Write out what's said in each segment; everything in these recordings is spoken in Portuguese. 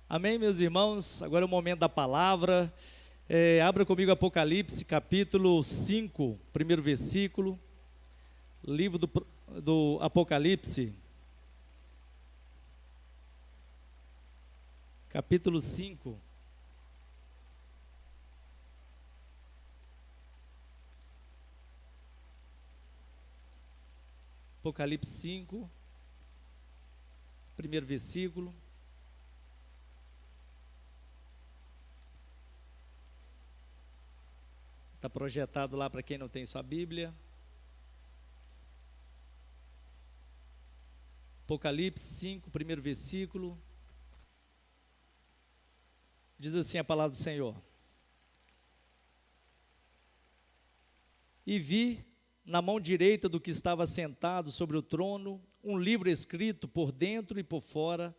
Amém, meus irmãos? Agora é o momento da palavra. Abra comigo Apocalipse, capítulo 5, primeiro versículo. Livro do Apocalipse, capítulo 5. Apocalipse 5, primeiro versículo. Está projetado lá para quem não tem sua Bíblia. Apocalipse 5, primeiro versículo. Diz assim a palavra do Senhor: E vi na mão direita do que estava sentado sobre o trono um livro escrito por dentro e por fora,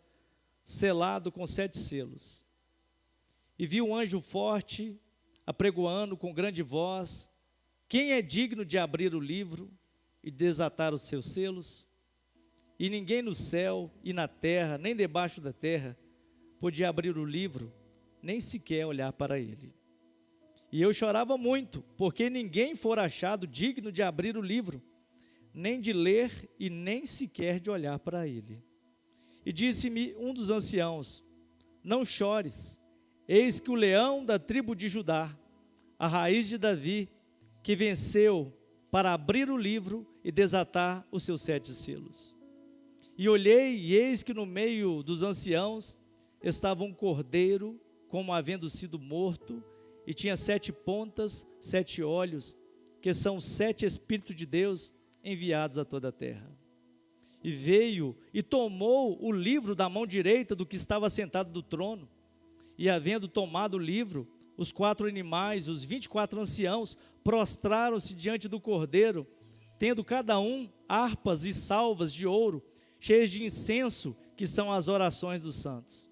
selado com 7 selos. E vi um anjo forte apregoando com grande voz: Quem é digno de abrir o livro e desatar os seus selos? E ninguém no céu e na terra, nem debaixo da terra, podia abrir o livro, nem sequer olhar para ele. E eu chorava muito, porque ninguém fora achado digno de abrir o livro, nem de ler e nem sequer de olhar para ele. E disse-me um dos anciãos: Não chores, eis que o leão da tribo de Judá, a raiz de Davi, que venceu para abrir o livro e desatar os seus 7 selos. E olhei, e eis que no meio dos anciãos estava um cordeiro, como havendo sido morto, e tinha 7 pontas, 7 olhos, que são os 7 Espíritos de Deus enviados a toda a terra. E veio e tomou o livro da mão direita do que estava sentado do trono, e havendo tomado o livro, os 4 animais, os 24 anciãos, prostraram-se diante do cordeiro, tendo cada um harpas e salvas de ouro, cheias de incenso, que são as orações dos santos.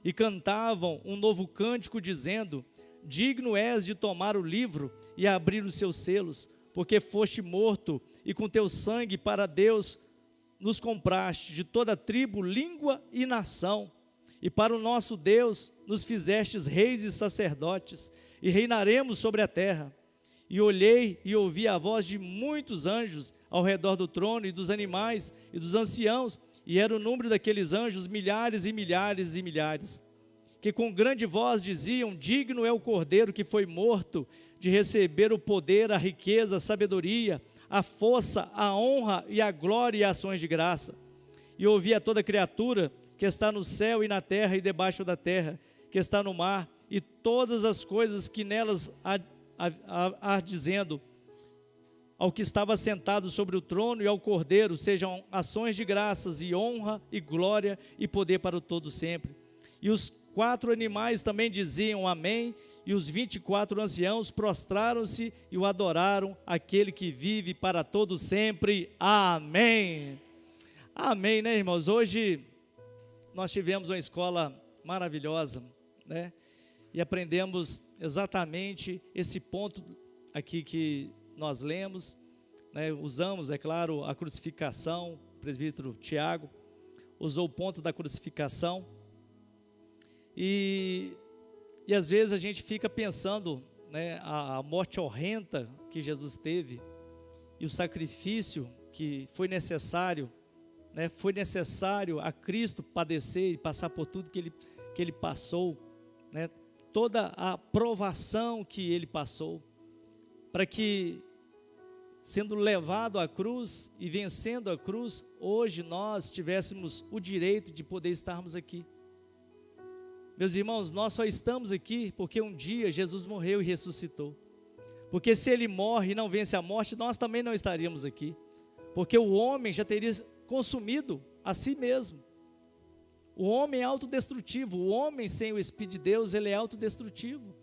E cantavam um novo cântico, dizendo: Digno és de tomar o livro e abrir os seus selos, porque foste morto, e com teu sangue para Deus nos compraste de toda tribo, língua e nação. E para o nosso Deus nos fizestes reis e sacerdotes, e reinaremos sobre a terra. E olhei e ouvi a voz de muitos anjos ao redor do trono, e dos animais, e dos anciãos, e era o número daqueles anjos milhares e milhares e milhares, que com grande voz diziam: Digno é o cordeiro que foi morto de receber o poder, a riqueza, a sabedoria, a força, a honra e a glória e ações de graça. E ouvi a toda criatura que está no céu e na terra e debaixo da terra, que está no mar, e todas as coisas que nelas há dizendo ao que estava sentado sobre o trono e ao cordeiro, sejam ações de graças e honra e glória e poder para o todo sempre. E os 4 animais também diziam amém, e os 24 anciãos prostraram-se e o adoraram, aquele que vive para todo sempre. Amém. Amém, né, irmãos? Hoje nós tivemos uma escola maravilhosa, né? E aprendemos exatamente esse ponto aqui que nós lemos, né? Usamos, é claro, a crucificação. O presbítero Tiago usou o ponto da crucificação. E às vezes a gente fica pensando, né, a morte horrenda que Jesus teve e o sacrifício que foi necessário, né, foi necessário a Cristo padecer e passar por tudo que ele passou, né, toda a provação que ele passou, para que, sendo levado à cruz e vencendo a cruz, hoje nós tivéssemos o direito de poder estarmos aqui. Meus irmãos, nós só estamos aqui porque um dia Jesus morreu e ressuscitou. Porque se ele morre e não vence a morte, nós também não estaríamos aqui. Porque o homem já teria consumido a si mesmo. O homem é autodestrutivo. O homem sem o Espírito de Deus, ele é autodestrutivo.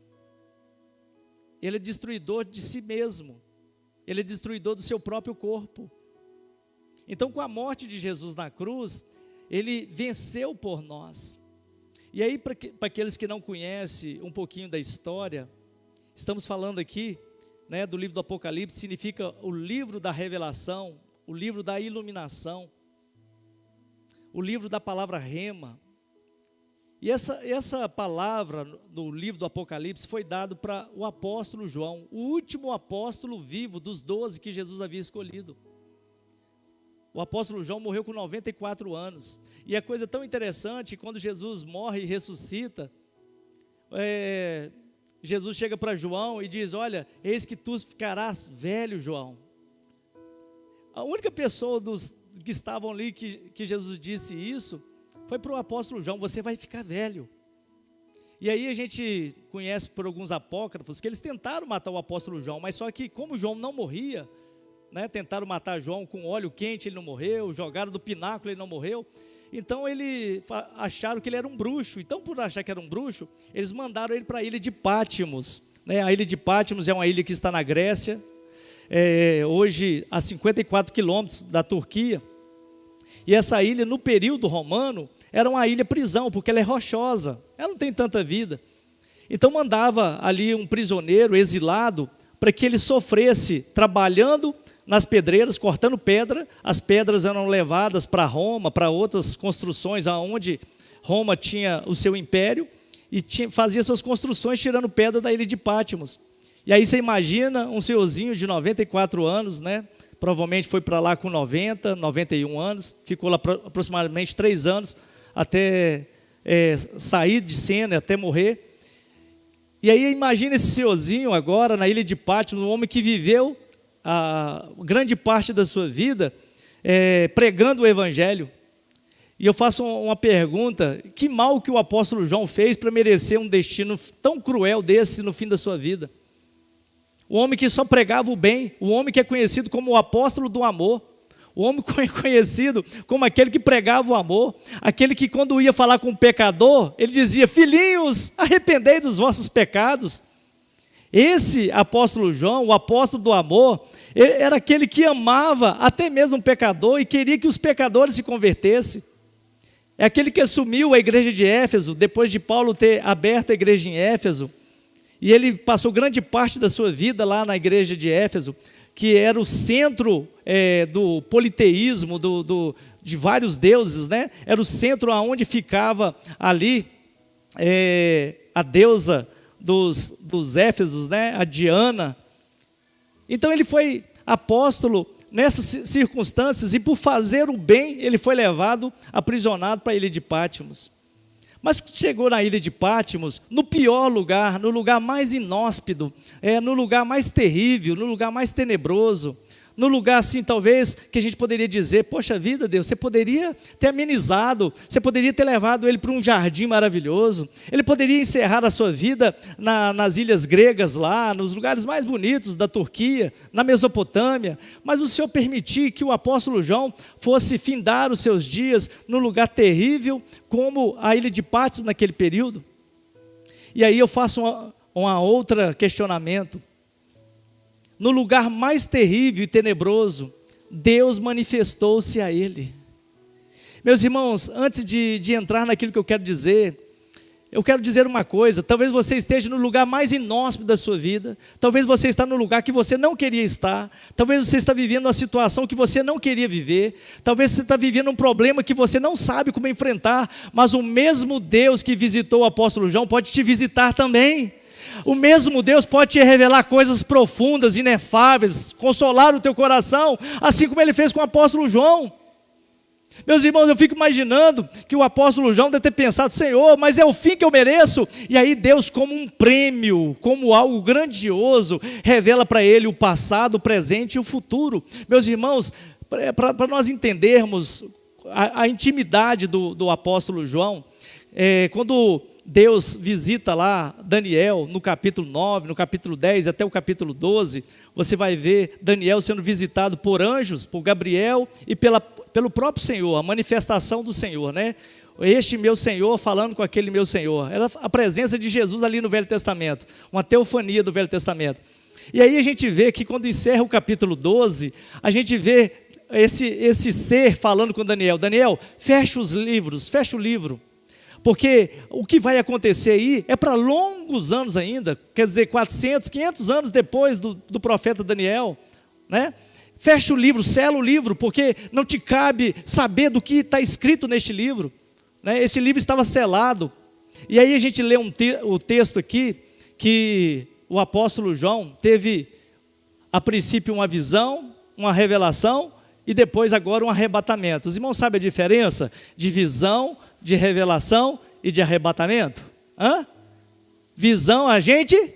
Ele é destruidor de si mesmo. Ele é destruidor do seu próprio corpo. Então, com a morte de Jesus na cruz, ele venceu por nós. E aí, para aqueles que não conhecem um pouquinho da história, estamos falando aqui, né, do livro do Apocalipse. Significa o livro da revelação, o livro da iluminação, o livro da palavra rema. E essa palavra no livro do Apocalipse foi dado para o apóstolo João, o último apóstolo vivo dos 12 que Jesus havia escolhido. O apóstolo João morreu com 94 anos. E a coisa tão interessante, quando Jesus morre e ressuscita, Jesus chega para João e diz: olha, eis que tu ficarás velho, João. A única pessoa dos que estavam ali que Jesus disse isso foi para o apóstolo João: você vai ficar velho. E aí a gente conhece por alguns apócrifos que eles tentaram matar o apóstolo João, mas só que como João não morria, né, tentaram matar João com óleo quente, ele não morreu, jogaram do pináculo, ele não morreu. Então acharam que ele era um bruxo. Então, por achar que era um bruxo, eles mandaram ele para a ilha de Pátmos, né? A ilha de Pátmos é uma ilha que está na Grécia, hoje a 54 quilômetros da Turquia. E essa ilha, no período romano, era uma ilha prisão, porque ela é rochosa, ela não tem tanta vida. Então mandava ali um prisioneiro exilado para que ele sofresse trabalhando nas pedreiras, cortando pedra. As pedras eram levadas para Roma, para outras construções, aonde Roma tinha o seu império, e fazia suas construções tirando pedra da ilha de Pátmos. E aí você imagina um senhorzinho de 94 anos, né? Provavelmente foi para lá com 90, 91 anos, ficou lá aproximadamente 3 anos, até sair de cena, até morrer. E aí imagina esse senhorzinho agora na ilha de Pátmos, um homem que viveu a grande parte da sua vida pregando o evangelho. E eu faço uma pergunta: que mal que o apóstolo João fez para merecer um destino tão cruel desse no fim da sua vida? O homem que só pregava o bem, o homem que é conhecido como o apóstolo do amor, o homem conhecido como aquele que pregava o amor, aquele que quando ia falar com o pecador, ele dizia: filhinhos, arrependei dos vossos pecados. Esse apóstolo João, o apóstolo do amor, era aquele que amava até mesmo o pecador e queria que os pecadores se convertessem. É aquele que assumiu a igreja de Éfeso, depois de Paulo ter aberto a igreja em Éfeso, e ele passou grande parte da sua vida lá na igreja de Éfeso, que era o centro do politeísmo, de vários deuses, né? Era o centro onde ficava ali a deusa dos Éfesos, né? A Diana. Então ele foi apóstolo nessas circunstâncias, e por fazer o bem, ele foi levado, aprisionado para a ilha de Pátmos. Mas chegou na ilha de Pátmos, no pior lugar, no lugar mais inóspito, no lugar mais terrível, no lugar mais tenebroso, no lugar assim, talvez, que a gente poderia dizer: poxa vida, Deus, você poderia ter amenizado, você poderia ter levado ele para um jardim maravilhoso, ele poderia encerrar a sua vida nas ilhas gregas lá, nos lugares mais bonitos da Turquia, na Mesopotâmia, mas o Senhor permitiu que o apóstolo João fosse findar os seus dias num lugar terrível, como a ilha de Pátmos naquele período. E aí eu faço uma outra questionamento. No lugar mais terrível e tenebroso, Deus manifestou-se a ele. Meus irmãos, antes de entrar naquilo que eu quero dizer uma coisa: talvez você esteja no lugar mais inóspito da sua vida, talvez você está no lugar que você não queria estar, talvez você está vivendo uma situação que você não queria viver, talvez você está vivendo um problema que você não sabe como enfrentar, mas o mesmo Deus que visitou o apóstolo João pode te visitar também. O mesmo Deus pode te revelar coisas profundas, inefáveis, consolar o teu coração, assim como ele fez com o apóstolo João. Meus irmãos, eu fico imaginando que o apóstolo João deve ter pensado: Senhor, mas é o fim que eu mereço. E aí Deus, como um prêmio, como algo grandioso, revela para ele o passado, o presente e o futuro. Meus irmãos, para nós entendermos a intimidade do apóstolo João, quando Deus visita lá Daniel no capítulo 9, no capítulo 10 até o capítulo 12, você vai ver Daniel sendo visitado por anjos, por Gabriel e pelo próprio Senhor, a manifestação do Senhor, né? Este meu Senhor falando com aquele meu Senhor. Era a presença de Jesus ali no Velho Testamento, uma teofania do Velho Testamento. E aí a gente vê que quando encerra o capítulo 12, a gente vê esse ser falando com Daniel: Daniel, fecha os livros, fecha o livro. Porque o que vai acontecer aí é para longos anos ainda, quer dizer, 400, 500 anos depois do profeta Daniel, né? Fecha o livro, sela o livro, porque não te cabe saber do que está escrito neste livro, né? Esse livro estava selado E aí a gente lê o texto aqui, que o apóstolo João teve, a princípio, uma visão, uma revelação, e depois agora um arrebatamento. Os irmãos sabem a diferença de visão, de revelação e de arrebatamento? Visão a gente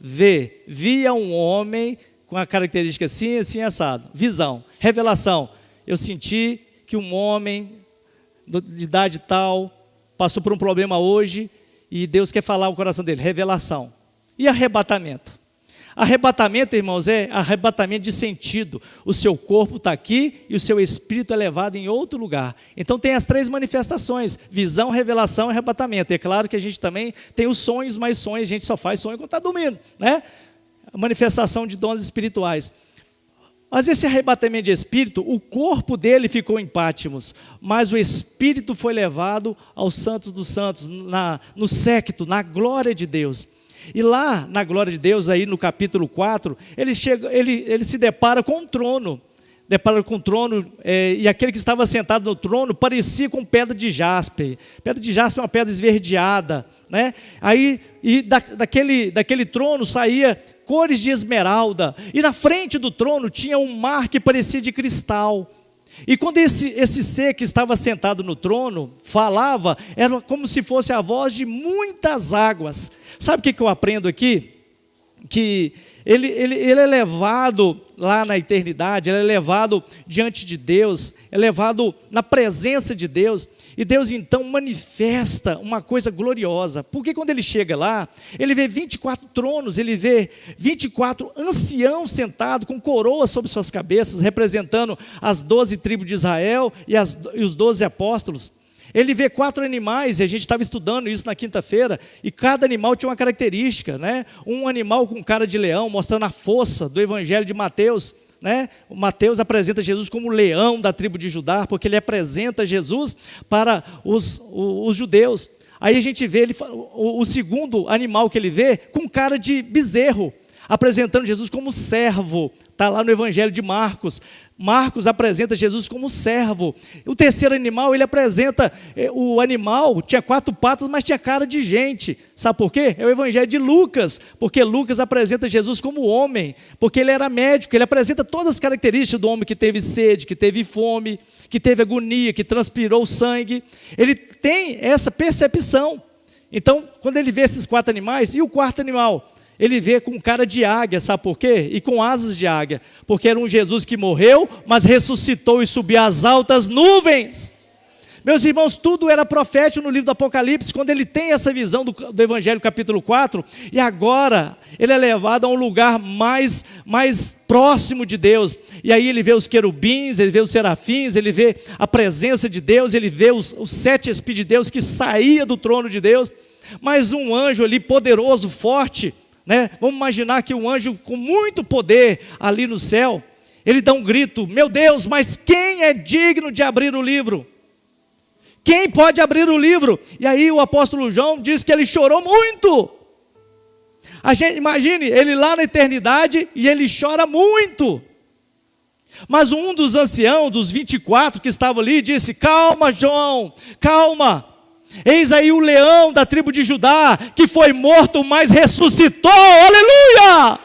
vê. Via um homem com a característica assim, assim, assado. Visão. Revelação. Eu senti que um homem de idade tal passou por um problema hoje e Deus quer falar o coração dele. Revelação. E arrebatamento? Arrebatamento, irmãos, é arrebatamento de sentido. O seu corpo está aqui e o seu espírito é levado em outro lugar. Então tem as 3 manifestações: visão, revelação e arrebatamento. E é claro que a gente também tem os sonhos, mas sonhos a gente só faz sonho quando está dormindo, né? A manifestação de dons espirituais. Mas esse arrebatamento de espírito, o corpo dele ficou em Pátimos, mas o espírito foi levado aos santos dos santos, no séquito, na glória de Deus. E lá na glória de Deus, aí no capítulo 4, ele se depara com um trono. E aquele que estava sentado no trono parecia com pedra de jaspe. Pedra de jaspe é uma pedra esverdeada, né? Aí, daquele trono saía cores de esmeralda. E na frente do trono tinha um mar que parecia de cristal. E quando esse ser que estava sentado no trono falava, era como se fosse a voz de muitas águas. Sabe o que eu aprendo aqui? Que ele é levado lá na eternidade, ele é levado diante de Deus, é levado na presença de Deus, e Deus então manifesta uma coisa gloriosa, porque quando ele chega lá, ele vê 24 tronos, ele vê 24 anciãos sentados com coroas sobre suas cabeças, representando as 12 tribos de Israel e os 12 apóstolos. Ele vê 4 animais, e a gente estava estudando isso na quinta-feira, e cada animal tinha uma característica, né? Um animal com cara de leão, mostrando a força do evangelho de Mateus, né? O Mateus apresenta Jesus como o leão da tribo de Judá, porque ele apresenta Jesus para os judeus. Aí a gente vê o segundo animal que ele vê com cara de bezerro, apresentando Jesus como servo. Está lá no evangelho de Marcos. Marcos apresenta Jesus como servo. O terceiro animal, ele apresenta, o animal tinha 4 patas, mas tinha cara de gente. Sabe por quê? É o evangelho de Lucas, porque Lucas apresenta Jesus como homem, porque ele era médico, ele apresenta todas as características do homem que teve sede, que teve fome, que teve agonia, que transpirou sangue. Ele tem essa percepção. Então, quando ele vê esses 4 animais, e o quarto animal? Ele vê com cara de águia, sabe por quê? E com asas de águia, porque era um Jesus que morreu, mas ressuscitou e subiu às altas nuvens. Meus irmãos, tudo era profético no livro do Apocalipse, quando ele tem essa visão do Evangelho capítulo 4, e agora ele é levado a um lugar mais próximo de Deus, e aí ele vê os querubins, ele vê os serafins, ele vê a presença de Deus, ele vê os 7 Espíritos de Deus que saía do trono de Deus, mas um anjo ali poderoso, forte, né? Vamos imaginar que um anjo com muito poder ali no céu, ele dá um grito: meu Deus, mas quem é digno de abrir o livro? Quem pode abrir o livro? E aí o apóstolo João diz que ele chorou muito. A gente imagine ele lá na eternidade e ele chora muito. Mas um dos anciãos, dos 24 que estavam ali, disse: calma, João, calma. Eis aí o leão da tribo de Judá, que foi morto, mas ressuscitou, aleluia!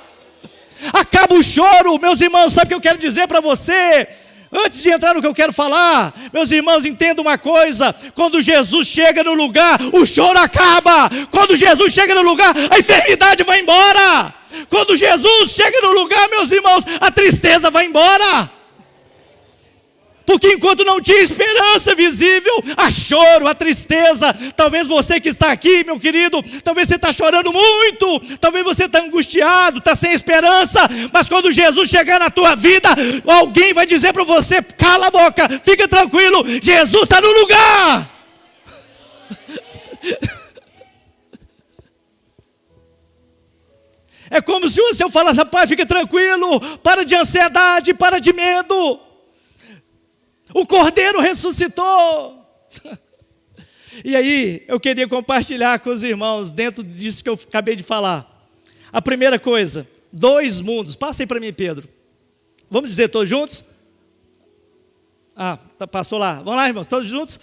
Acaba o choro, meus irmãos. Sabe o que eu quero dizer para você? Antes de entrar no que eu quero falar, meus irmãos, entendam uma coisa: quando Jesus chega no lugar, o choro acaba. Quando Jesus chega no lugar, a enfermidade vai embora. Quando Jesus chega no lugar, meus irmãos, a tristeza vai embora. Porque enquanto não tinha esperança visível, há choro, há tristeza. Talvez você que está aqui, meu querido, talvez você está chorando muito, talvez você está angustiado, está sem esperança, mas quando Jesus chegar na tua vida, alguém vai dizer para você: cala a boca, fica tranquilo, Jesus está no lugar. É como se eu falasse: rapaz, fica tranquilo, para de ansiedade, para de medo. O Cordeiro ressuscitou. E aí, eu queria compartilhar com os irmãos, dentro disso que eu acabei de falar. A primeira coisa: 2 mundos. Passem para mim, Pedro. Vamos dizer todos juntos? Passou lá. Vamos lá, irmãos, todos juntos?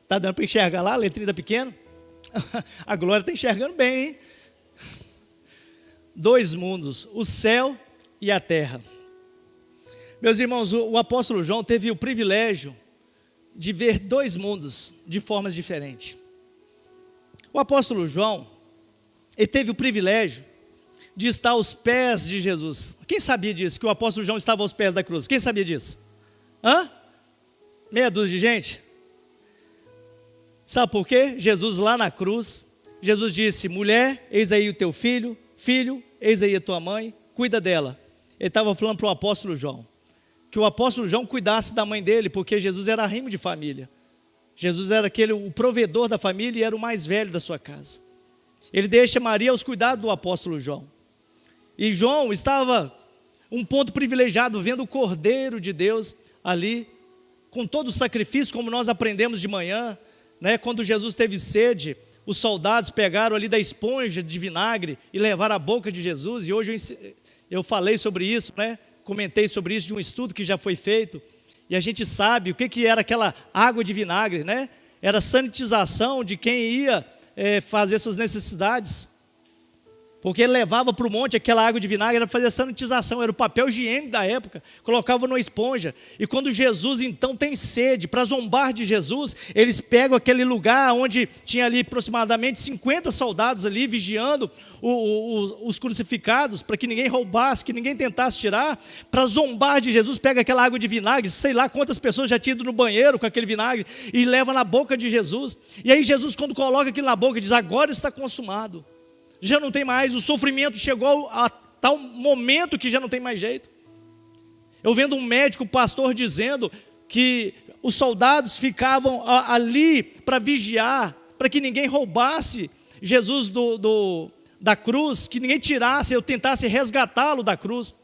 Está dando para enxergar lá, a letrinha da pequena? A Glória está enxergando bem, hein? 2 mundos, o céu e a terra. Meus irmãos, o apóstolo João teve o privilégio de ver 2 mundos de formas diferentes. O apóstolo João, ele teve o privilégio de estar aos pés de Jesus. Quem sabia disso, que o apóstolo João estava aos pés da cruz? Quem sabia disso? Meia dúzia de gente? Sabe por quê? Jesus lá na cruz, Jesus disse: mulher, eis aí o teu filho, filho, eis aí a tua mãe, cuida dela. Ele estava falando para o apóstolo João, que o apóstolo João cuidasse da mãe dele, porque Jesus era rimo de família. Jesus era o provedor da família e era o mais velho da sua casa. Ele deixa Maria aos cuidados do apóstolo João. E João estava um ponto privilegiado, vendo o Cordeiro de Deus ali, com todo o sacrifício, como nós aprendemos de manhã, né? Quando Jesus teve sede, os soldados pegaram ali da esponja de vinagre e levaram à boca de Jesus. E hoje eu falei sobre isso, né? Comentei sobre isso de um estudo que já foi feito. E a gente sabe o que era aquela água de vinagre, né? Era sanitização de quem ia fazer suas necessidades. Porque ele levava para o monte aquela água de vinagre, era para fazer sanitização, era o papel higiênico da época, colocava numa esponja. E quando Jesus então tem sede, para zombar de Jesus, eles pegam aquele lugar onde tinha ali aproximadamente 50 soldados ali, vigiando os crucificados, para que ninguém roubasse, que ninguém tentasse tirar, para zombar de Jesus, pega aquela água de vinagre, sei lá quantas pessoas já tinham ido no banheiro com aquele vinagre, e leva na boca de Jesus. E aí Jesus, quando coloca aquilo na boca, diz: agora está consumado. Já não tem mais, o sofrimento chegou a tal momento que já não tem mais jeito. Eu vendo um médico, pastor, dizendo que os soldados ficavam ali para vigiar, para que ninguém roubasse Jesus da cruz, que ninguém tirasse ou tentasse resgatá-lo da cruz.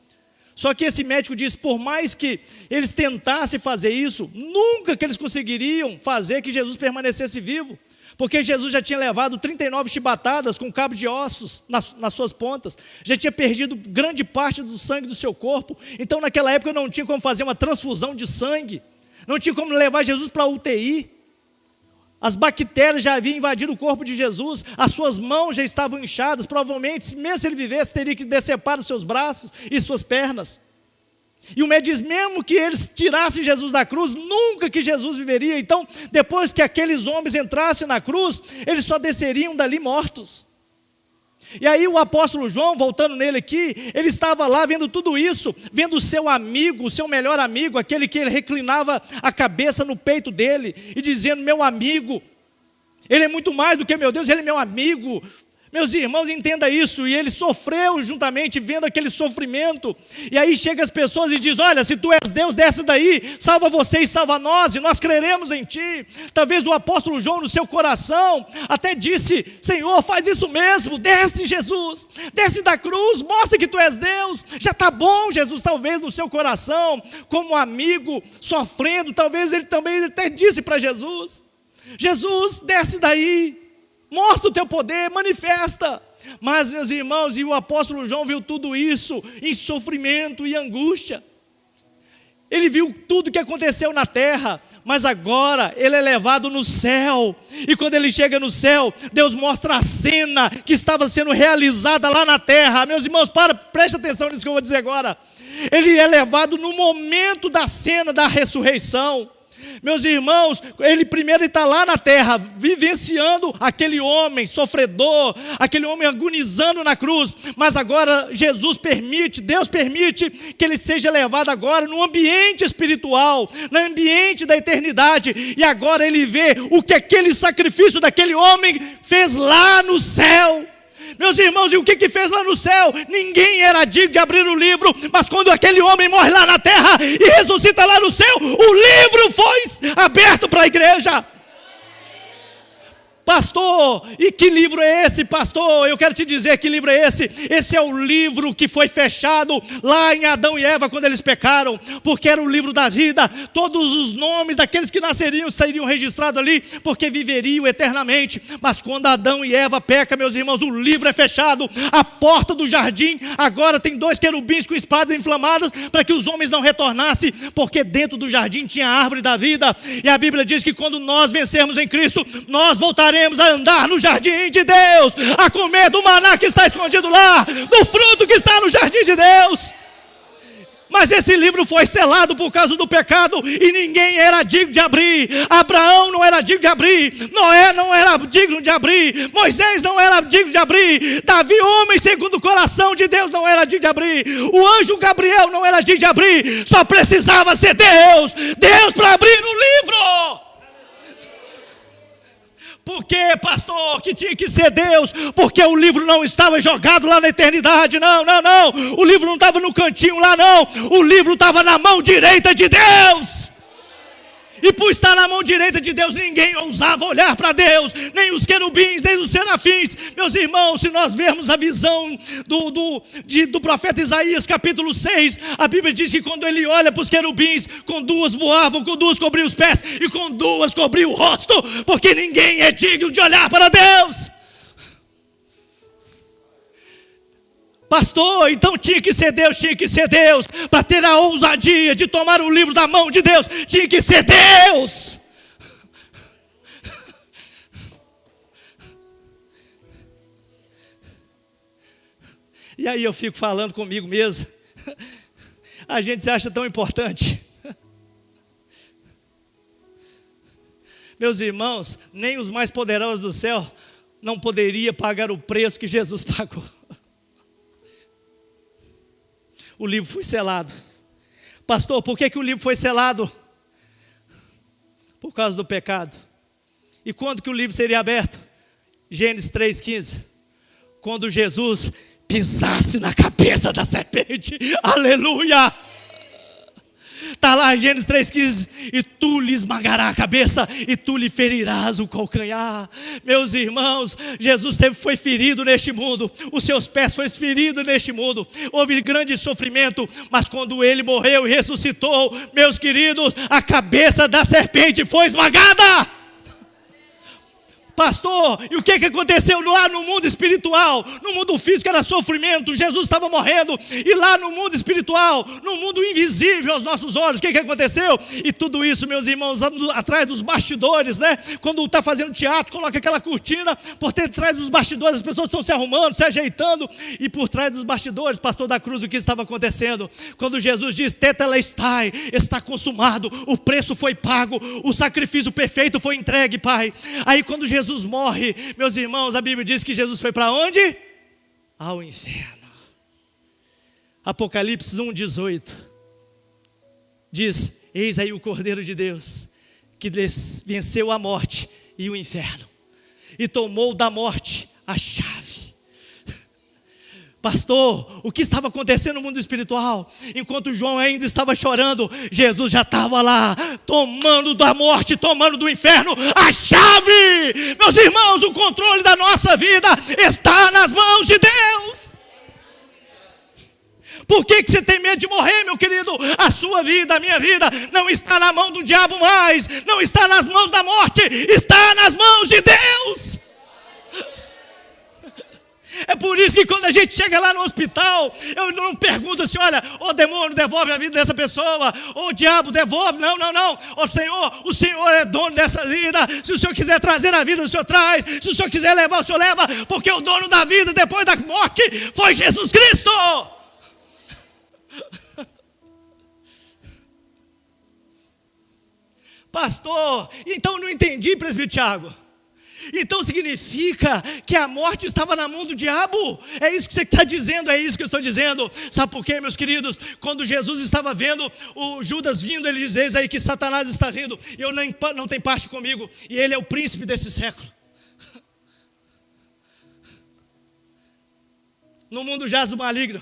Só que esse médico disse: por mais que eles tentassem fazer isso, nunca que eles conseguiriam fazer que Jesus permanecesse vivo. Porque Jesus já tinha levado 39 chibatadas com cabo de ossos nas suas pontas, já tinha perdido grande parte do sangue do seu corpo. Então naquela época não tinha como fazer uma transfusão de sangue, não tinha como levar Jesus para a UTI. As bactérias já haviam invadido o corpo de Jesus, as suas mãos já estavam inchadas, provavelmente, mesmo se ele vivesse, teria que decepar os seus braços e suas pernas. E o médico diz: mesmo que eles tirassem Jesus da cruz, nunca que Jesus viveria. Então, depois que aqueles homens entrassem na cruz, eles só desceriam dali mortos. E aí o apóstolo João, voltando nele aqui, ele estava lá vendo tudo isso, vendo o seu amigo, o seu melhor amigo, aquele que ele reclinava a cabeça no peito dele, e dizendo: meu amigo, ele é muito mais do que meu Deus, ele é meu amigo. Meus irmãos, entenda isso. E ele sofreu juntamente, vendo aquele sofrimento. E aí chega as pessoas e diz: olha, se tu és Deus, desce daí, salva você e salva nós, e nós creremos em ti. Talvez o apóstolo João, no seu coração, até disse: Senhor, faz isso mesmo, desce, Jesus, desce da cruz, mostra que tu és Deus. Já está bom, Jesus, talvez no seu coração, como amigo, sofrendo, talvez ele também até disse para Jesus: Jesus, desce daí, mostra o teu poder, manifesta. Mas, meus irmãos, e o apóstolo João viu tudo isso em sofrimento e angústia. Ele viu tudo o que aconteceu na terra, mas agora ele é levado no céu. E quando ele chega no céu, Deus mostra a cena que estava sendo realizada lá na terra. Meus irmãos, preste atenção nisso que eu vou dizer agora. Ele é levado no momento da cena da ressurreição. Meus irmãos, ele primeiro está lá na terra, vivenciando aquele homem sofredor, aquele homem agonizando na cruz. Mas agora Jesus permite, Deus permite que ele seja levado agora no ambiente espiritual, no ambiente da eternidade. E agora ele vê o que aquele sacrifício daquele homem fez lá no céu. Meus irmãos, e o que fez lá no céu? Ninguém era digno de abrir o livro, mas quando aquele homem morre lá na terra e ressuscita lá no céu, o livro foi aberto para a igreja. Pastor, e que livro é esse, pastor? Eu quero te dizer que livro é esse. Esse é o livro que foi fechado lá em Adão e Eva quando eles pecaram, porque era o livro da vida. Todos os nomes daqueles que nasceriam seriam registrados ali, porque viveriam eternamente. Mas quando Adão e Eva pecam, meus irmãos, o livro é fechado. A porta do jardim agora tem 2 querubins com espadas inflamadas para que os homens não retornassem, porque dentro do jardim tinha a árvore da vida. E a Bíblia diz que quando nós vencermos em Cristo, nós voltaremos a andar no jardim de Deus, a comer do maná que está escondido lá, do fruto que está no jardim de Deus. Mas esse livro foi selado por causa do pecado e ninguém era digno de abrir. Abraão não era digno de abrir, Noé não era digno de abrir, Moisés não era digno de abrir, Davi, homem segundo o coração de Deus, não era digno de abrir, o anjo Gabriel não era digno de abrir. Só precisava ser Deus para abrir o livro. Por que, pastor, que tinha que ser Deus? Porque o livro não estava jogado lá na eternidade. Não. O livro não estava no cantinho lá, não. O livro estava na mão direita de Deus. E por estar na mão direita de Deus, ninguém ousava olhar para Deus, nem os querubins, nem os serafins. Meus irmãos, se nós vermos a visão do profeta Isaías, capítulo 6, a Bíblia diz que quando ele olha para os querubins, com 2 voavam, com 2 cobriam os pés, e com 2 cobriam o rosto, porque ninguém é digno de olhar para Deus. Pastor, então tinha que ser Deus, para ter a ousadia de tomar o livro da mão de Deus, tinha que ser Deus. E aí eu fico falando comigo mesmo, a gente se acha tão importante. Meus irmãos, nem os mais poderosos do céu não poderiam pagar o preço que Jesus pagou. O livro foi selado. Pastor, por que o livro foi selado? Por causa do pecado. E quando que o livro seria aberto? Gênesis 3,15. Quando Jesus pisasse na cabeça da serpente. Aleluia! Está lá em Gênesis 3,15, e tu lhe esmagarás a cabeça, e tu lhe ferirás o calcanhar. Meus irmãos, Jesus foi ferido neste mundo, os seus pés foram feridos neste mundo, houve grande sofrimento, mas quando ele morreu e ressuscitou, meus queridos, a cabeça da serpente foi esmagada. Pastor, e o que aconteceu lá no mundo espiritual? No mundo físico era sofrimento, Jesus estava morrendo, e lá no mundo espiritual, no mundo invisível aos nossos olhos, o que aconteceu? E tudo isso, meus irmãos, atrás dos bastidores, né? Quando está fazendo teatro, coloca aquela cortina, por trás dos bastidores as pessoas estão se arrumando, se ajeitando, e por trás dos bastidores, pastor da cruz, o que estava acontecendo? Quando Jesus diz, tetelestai, está consumado, o preço foi pago, o sacrifício perfeito foi entregue, Pai. Aí quando Jesus morre, meus irmãos, a Bíblia diz que Jesus foi para onde? Ao inferno. Apocalipse 1,18 diz, eis aí o Cordeiro de Deus, que venceu a morte e o inferno, e tomou da morte a chave. Pastor, o que estava acontecendo no mundo espiritual? Enquanto João ainda estava chorando, Jesus já estava lá, tomando da morte, tomando do inferno a chave. Meus irmãos, o controle da nossa vida está nas mãos de Deus. Por que você tem medo de morrer, meu querido? A sua vida, a minha vida, não está na mão do diabo mais, não está nas mãos da morte, está nas mãos de Deus. É por isso que quando a gente chega lá no hospital, eu não pergunto assim, olha, ô demônio, devolve a vida dessa pessoa, ô diabo, devolve, não, ô Senhor, o Senhor é dono dessa vida, se o Senhor quiser trazer a vida, o Senhor traz, se o Senhor quiser levar, o Senhor leva, porque o dono da vida depois da morte foi Jesus Cristo. Pastor, então eu não entendi, presbítero Tiago. Então significa que a morte estava na mão do diabo? É isso que você está dizendo, é isso que eu estou dizendo. Sabe por quê, meus queridos? Quando Jesus estava vendo o Judas vindo, ele diz, eis aí que Satanás está vindo, e eu não tem parte comigo, e ele é o príncipe desse século. No mundo jaz o maligno.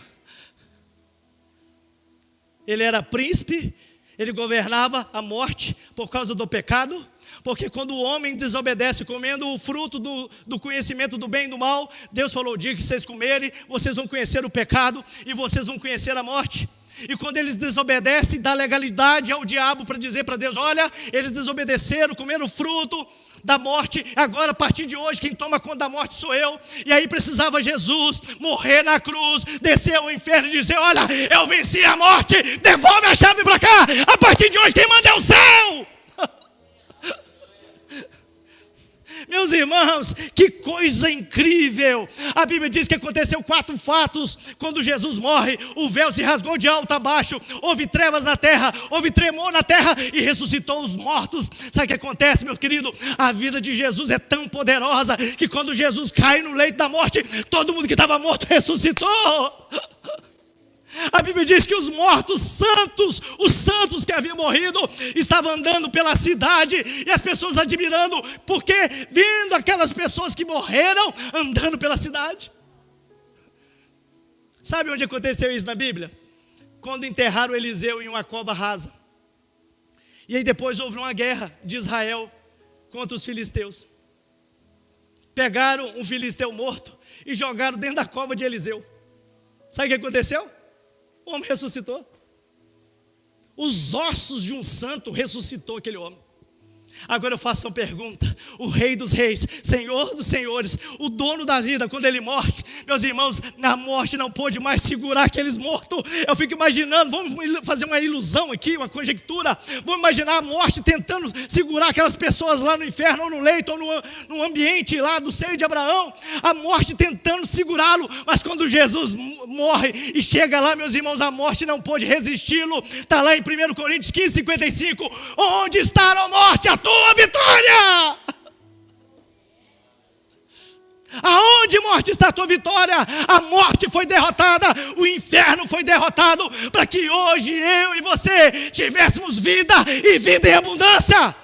Ele era príncipe, ele governava a morte Por causa do pecado. Porque quando o homem desobedece comendo o fruto do conhecimento do bem e do mal, Deus falou: o dia que vocês comerem, vocês vão conhecer o pecado e vocês vão conhecer a morte. E quando eles desobedecem, dá legalidade ao diabo para dizer para Deus: olha, eles desobedeceram, comeram o fruto da morte, agora a partir de hoje quem toma conta da morte sou eu. E aí precisava Jesus morrer na cruz, descer ao inferno e dizer: olha, eu venci a morte, devolve a chave para cá, a partir de hoje quem manda é o céu. Meus irmãos, que coisa incrível. A Bíblia diz que aconteceu 4 fatos quando Jesus morre. O véu se rasgou de alto a baixo, houve trevas na terra, houve tremor na terra e ressuscitou os mortos. Sabe o que acontece, meu querido? A vida de Jesus é tão poderosa que quando Jesus cai no leito da morte, todo mundo que estava morto ressuscitou. A Bíblia diz que os mortos santos, os santos que haviam morrido, estavam andando pela cidade e as pessoas admirando, porque vendo aquelas pessoas que morreram andando pela cidade. Sabe onde aconteceu isso na Bíblia? Quando enterraram Eliseu em uma cova rasa. E aí depois houve uma guerra de Israel contra os filisteus. Pegaram um filisteu morto e jogaram dentro da cova de Eliseu. Sabe o que aconteceu? O homem ressuscitou. Os ossos de um santo ressuscitou aquele homem. Agora eu faço uma pergunta: o Rei dos Reis, Senhor dos Senhores, o dono da vida, quando ele morre, meus irmãos, na morte não pôde mais segurar aqueles mortos. Eu fico imaginando, vamos fazer uma ilusão aqui, uma conjectura. Vamos imaginar a morte tentando segurar aquelas pessoas lá no inferno, ou no leito, ou no ambiente lá do seio de Abraão. A morte tentando segurá-lo, mas quando Jesus morre e chega lá, meus irmãos, a morte não pôde resisti-lo. Está lá em 1 Coríntios 15:55, onde está a morte, a tua vitória? Aonde, morte, está a tua vitória? A morte foi derrotada, o inferno foi derrotado, para que hoje eu e você tivéssemos vida e vida em abundância.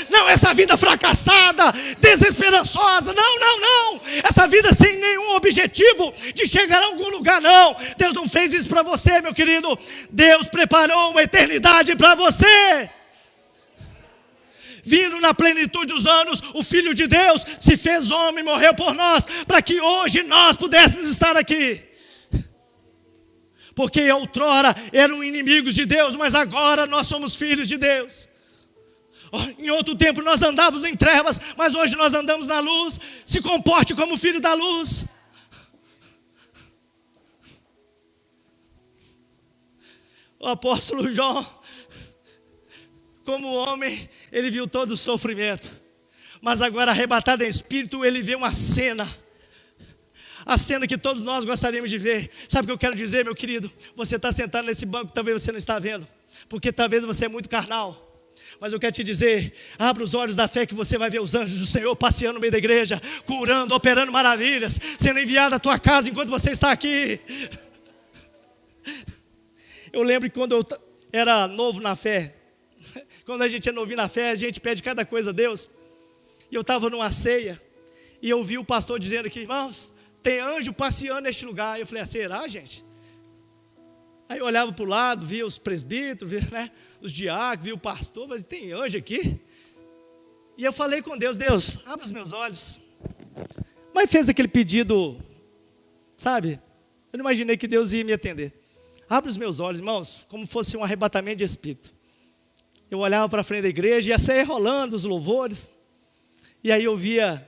Não essa vida fracassada, desesperançosa, não, essa vida sem nenhum objetivo de chegar a algum lugar, não. Deus não fez isso para você, meu querido. Deus preparou uma eternidade para você. Vindo na plenitude dos anos, o Filho de Deus se fez homem, morreu por nós, para que hoje nós pudéssemos estar aqui. Porque outrora eram inimigos de Deus, mas agora nós somos filhos de Deus. Em outro tempo nós andávamos em trevas, mas hoje nós andamos na luz. Se comporte como filho da luz. O apóstolo João, como homem, ele viu todo o sofrimento, mas agora arrebatado em espírito, ele vê uma cena, a cena que todos nós gostaríamos de ver. Sabe o que eu quero dizer, meu querido? Você está sentado nesse banco, talvez você não está vendo, porque talvez você é muito carnal. Mas eu quero te dizer, abra os olhos da fé que você vai ver os anjos do Senhor passeando no meio da igreja, curando, operando maravilhas, sendo enviado à tua casa enquanto você está aqui. Eu lembro que quando eu era novo na fé, quando a gente é novinho na fé, a gente pede cada coisa a Deus. E eu estava numa ceia, e eu vi o pastor dizendo aqui: irmãos, tem anjo passeando neste lugar. Eu falei: será, gente? Aí eu olhava para o lado, via os presbíteros, via, os diáconos, via o pastor, mas tem anjo aqui? E eu falei com Deus: Deus, abre os meus olhos. Mas fez aquele pedido, sabe? Eu não imaginei que Deus ia me atender. Abre os meus olhos, irmãos, como fosse um arrebatamento de espírito. Eu olhava para frente da igreja, ia sair rolando os louvores, e aí eu via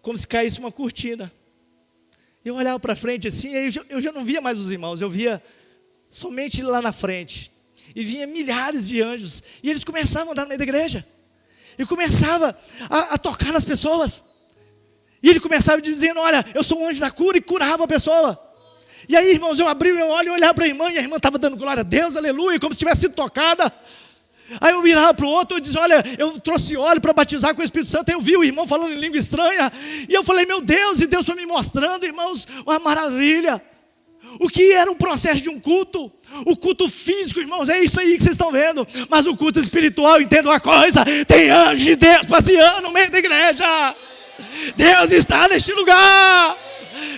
como se caísse uma cortina. Eu olhava para frente assim, e aí eu já não via mais os irmãos, eu via somente lá na frente. E vinha milhares de anjos, e eles começavam a andar no meio da igreja, e começava a tocar nas pessoas. E ele começava dizendo: olha, eu sou um anjo da cura, e curava a pessoa. E aí, irmãos, eu abri o meu olho e olhava para a irmã, e a irmã estava dando glória a Deus, aleluia, como se tivesse sido tocada. Aí eu virava para o outro e dizia: olha, eu trouxe óleo para batizar com o Espírito Santo. Aí eu vi o irmão falando em língua estranha, e eu falei: meu Deus, e Deus foi me mostrando, irmãos, uma maravilha. O que era um processo de um culto? O culto físico, irmãos, é isso aí que vocês estão vendo. Mas o culto espiritual, entenda uma coisa: tem anjo de Deus passeando no meio da igreja. Deus está neste lugar.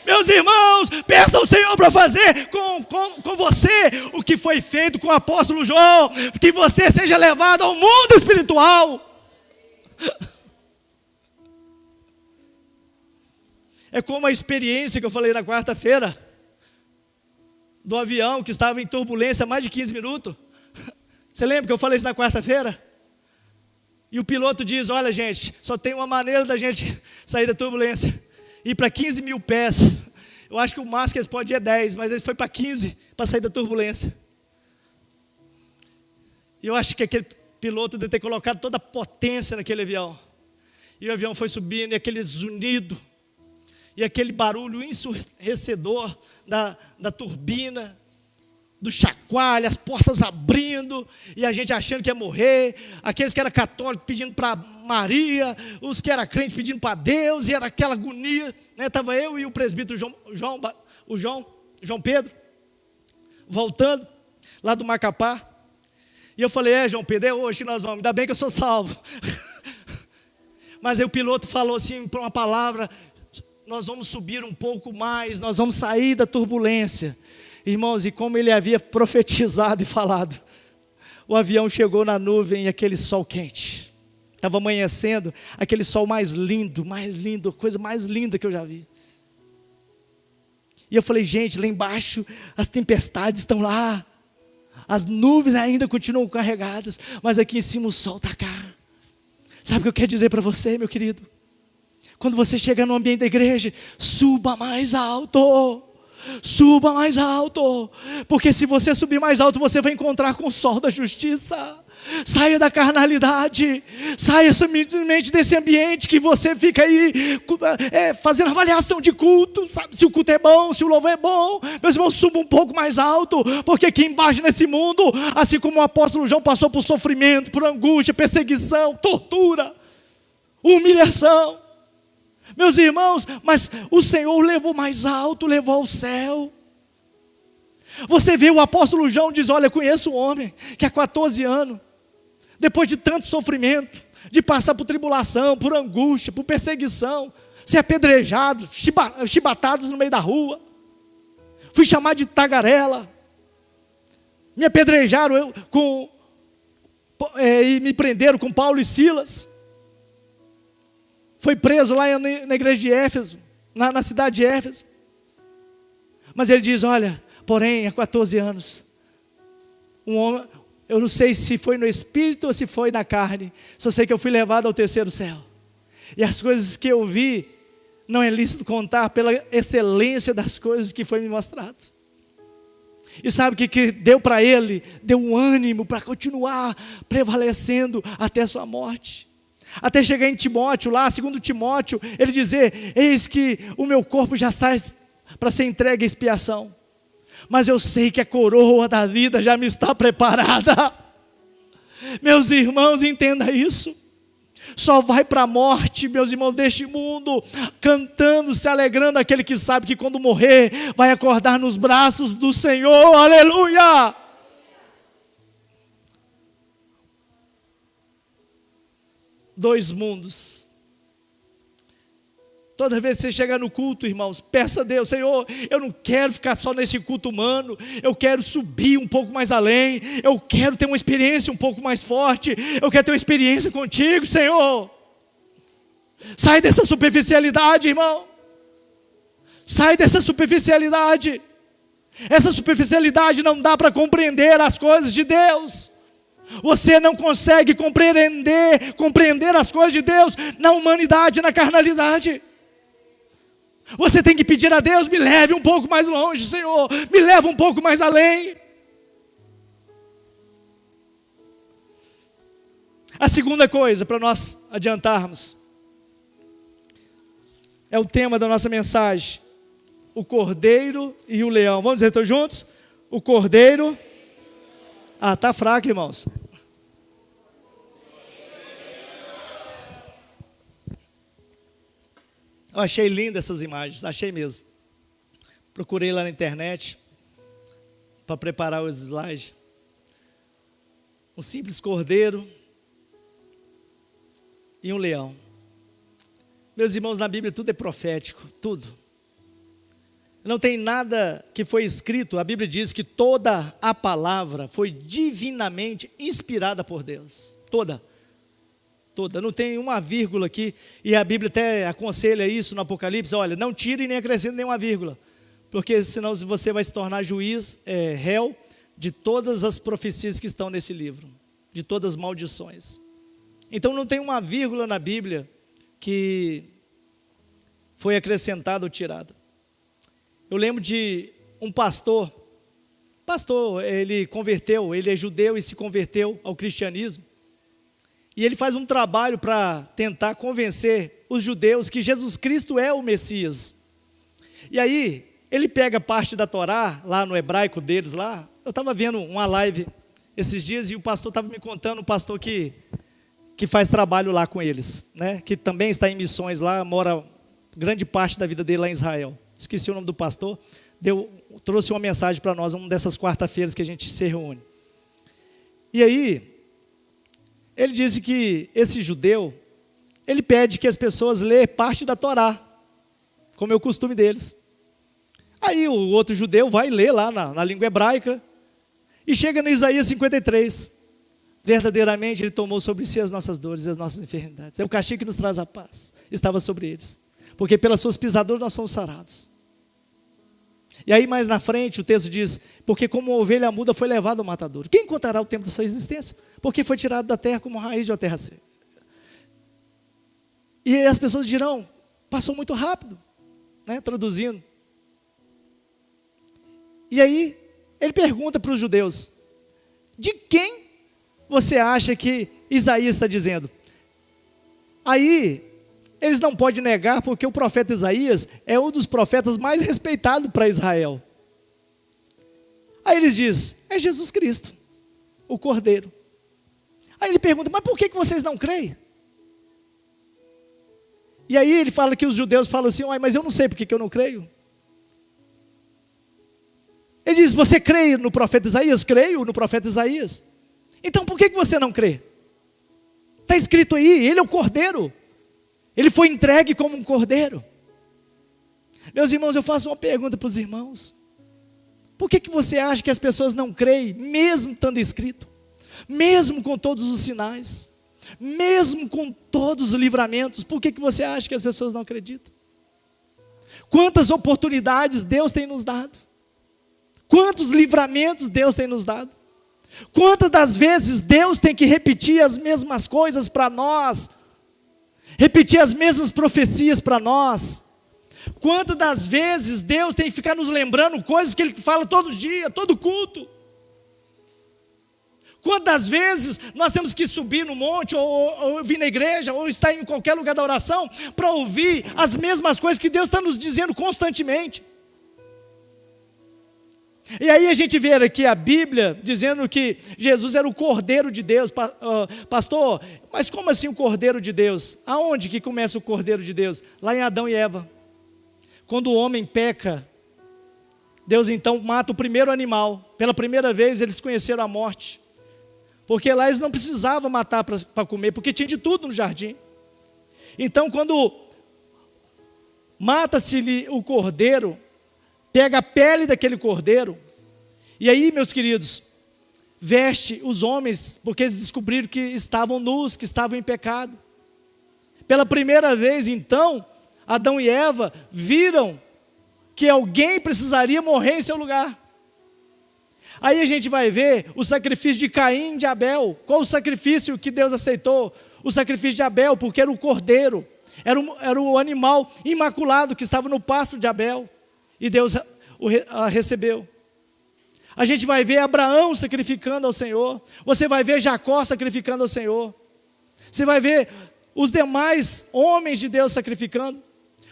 Meus irmãos, peça ao Senhor para fazer com você o que foi feito com o apóstolo João, que você seja levado ao mundo espiritual. É como a experiência que eu falei na quarta-feira, do avião que estava em turbulência há mais de 15 minutos. Você lembra que eu falei isso na quarta-feira? E o piloto diz, olha gente, só tem uma maneira da gente sair da turbulência, ir para 15 mil pés. Eu acho que o máximo que eles podem ir é 10, mas ele foi para 15 para sair da turbulência. E eu acho que aquele piloto deve ter colocado toda a potência naquele avião. E o avião foi subindo, e aquele zunido, e aquele barulho ensurdecedor da turbina, do chacoalho, as portas abrindo, e a gente achando que ia morrer, aqueles que eram católicos pedindo para Maria, os que eram crentes pedindo para Deus, e era aquela agonia, né? Estava eu e o presbítero João Pedro, voltando lá do Macapá, e eu falei, João Pedro, é hoje que nós vamos, ainda bem que eu sou salvo. Mas aí o piloto falou assim, por uma palavra, nós vamos subir um pouco mais, nós vamos sair da turbulência. Irmãos, e como ele havia profetizado e falado, o avião chegou na nuvem e aquele sol quente. Estava amanhecendo, aquele sol mais lindo, coisa mais linda que eu já vi. E eu falei, gente, lá embaixo as tempestades estão lá, as nuvens ainda continuam carregadas, mas aqui em cima o sol está cá. Sabe o que eu quero dizer para você, meu querido? Quando você chega no ambiente da igreja, suba mais alto. Suba mais alto, porque se você subir mais alto, você vai encontrar com o sol da justiça. Saia da carnalidade, saia simplesmente desse ambiente que você fica aí fazendo avaliação de culto, sabe? Se o culto é bom, se o louvor é bom. Meus irmãos, suba um pouco mais alto, porque aqui embaixo nesse mundo, assim como o apóstolo João passou por sofrimento, por angústia, perseguição, tortura, humilhação, meus irmãos, mas o Senhor levou mais alto, levou ao céu. Você vê o apóstolo João diz, olha, eu conheço um homem que há 14 anos, depois de tanto sofrimento, de passar por tribulação, por angústia, por perseguição, ser apedrejado, chibatados no meio da rua, fui chamado de tagarela, me apedrejaram e me prenderam com Paulo e Silas. Foi preso lá na igreja de Éfeso, na cidade de Éfeso. Mas ele diz, olha, porém, há 14 anos, um homem, eu não sei se foi no espírito ou se foi na carne, só sei que eu fui levado ao terceiro céu. E as coisas que eu vi, não é lícito contar pela excelência das coisas que foi me mostrado. E sabe o que deu para ele? Deu um ânimo para continuar prevalecendo até a sua morte. Até chegar em Timóteo lá, segundo Timóteo, ele dizer, eis que o meu corpo já está para ser entregue à expiação, mas eu sei que a coroa da vida já me está preparada. Meus irmãos, entenda isso. Só vai para a morte, meus irmãos, deste mundo, cantando, se alegrando, aquele que sabe que quando morrer, vai acordar nos braços do Senhor, aleluia! Dois mundos. Toda vez que você chegar no culto, irmãos, peça a Deus, Senhor, eu não quero ficar só nesse culto humano, eu quero subir um pouco mais além, eu quero ter uma experiência um pouco mais forte, eu quero ter uma experiência contigo, Senhor. Sai dessa superficialidade, irmão. Sai dessa superficialidade. Essa superficialidade não dá para compreender as coisas de Deus. Você não consegue compreender as coisas de Deus na humanidade, na carnalidade. Você tem que pedir a Deus, me leve um pouco mais longe, Senhor, me leva um pouco mais além. A segunda coisa, para nós adiantarmos, é o tema da nossa mensagem, o cordeiro e o leão. Vamos dizer todos juntos? O cordeiro. Está fraco, irmãos. Eu achei lindas essas imagens, achei mesmo. Procurei lá na internet para preparar os slides. Um simples cordeiro e um leão. Meus irmãos, na Bíblia tudo é profético, tudo. não tem nada que foi escrito. A Bíblia diz que toda a palavra foi divinamente inspirada por Deus. Toda. Não tem uma vírgula aqui. E a Bíblia até aconselha isso no Apocalipse. Olha, não tire nem acrescente nenhuma vírgula. Porque senão você vai se tornar juiz, réu de todas as profecias que estão nesse livro. De todas as maldições. Então não tem uma vírgula na Bíblia que foi acrescentada ou tirada. Eu lembro de um pastor, ele converteu, ele é judeu e se converteu ao cristianismo. E ele faz um trabalho para tentar convencer os judeus que Jesus Cristo é o Messias. E aí, ele pega parte da Torá, lá no hebraico deles lá. Eu estava vendo uma live esses dias e o pastor estava me contando, um pastor que faz trabalho lá com eles, né? Que também está em missões lá, mora grande parte da vida dele lá em Israel. Esqueci o nome do pastor, trouxe uma mensagem para nós, uma dessas quarta-feiras que a gente se reúne. E aí, ele disse que esse judeu, ele pede que as pessoas leiam parte da Torá, como é o costume deles. Aí o outro judeu vai ler lá na língua hebraica, e chega no Isaías 53. Verdadeiramente ele tomou sobre si as nossas dores e as nossas enfermidades. É o castigo que nos traz a paz. Estava sobre eles. Porque pelas suas pisaduras nós somos sarados. E aí mais na frente o texto diz, porque como uma ovelha muda foi levado ao matadouro. Quem contará o tempo da sua existência? Porque foi tirado da terra como raiz de uma terra seca. E as pessoas dirão, passou muito rápido, né? Traduzindo. E aí ele pergunta para os judeus, de quem você acha que Isaías está dizendo? Aí eles não podem negar, porque o profeta Isaías é um dos profetas mais respeitados para Israel. Aí eles dizem, é Jesus Cristo, o Cordeiro. Aí ele pergunta, mas por que vocês não creem? E aí ele fala que os judeus falam assim, mas eu não sei por que eu não creio. Ele diz, você crê no profeta Isaías? Creio no profeta Isaías. Então por que você não crê? Está escrito aí, ele é o Cordeiro. Ele foi entregue como um cordeiro. Meus irmãos, eu faço uma pergunta para os irmãos. Por que você acha que as pessoas não creem, mesmo estando escrito? Mesmo com todos os sinais? Mesmo com todos os livramentos? Por que você acha que as pessoas não acreditam? Quantas oportunidades Deus tem nos dado? Quantos livramentos Deus tem nos dado? Quantas das vezes Deus tem que repetir as mesmas coisas para nós? Repetir as mesmas profecias para nós. Quantas das vezes Deus tem que ficar nos lembrando coisas que Ele fala todo dia, todo culto. Quantas vezes nós temos que subir no monte, ou vir na igreja, ou estar em qualquer lugar da oração, para ouvir as mesmas coisas que Deus está nos dizendo constantemente. E aí a gente vê aqui a Bíblia dizendo que Jesus era o Cordeiro de Deus. Pastor, mas como assim o Cordeiro de Deus? Aonde que começa o Cordeiro de Deus? Lá em Adão e Eva. Quando o homem peca, Deus então mata o primeiro animal. Pela primeira vez eles conheceram a morte. Porque lá eles não precisavam matar para comer, porque tinha de tudo no jardim. Então quando mata-se o cordeiro, pega a pele daquele cordeiro, e aí, meus queridos, veste os homens, porque eles descobriram que estavam nus, que estavam em pecado. Pela primeira vez, então, Adão e Eva viram que alguém precisaria morrer em seu lugar. Aí a gente vai ver o sacrifício de Caim e de Abel. Qual o sacrifício que Deus aceitou? O sacrifício de Abel, porque era o cordeiro, era o animal imaculado que estava no pasto de Abel. E Deus a recebeu. A gente vai ver Abraão sacrificando ao Senhor. Você vai ver Jacó sacrificando ao Senhor. Você vai ver os demais homens de Deus sacrificando.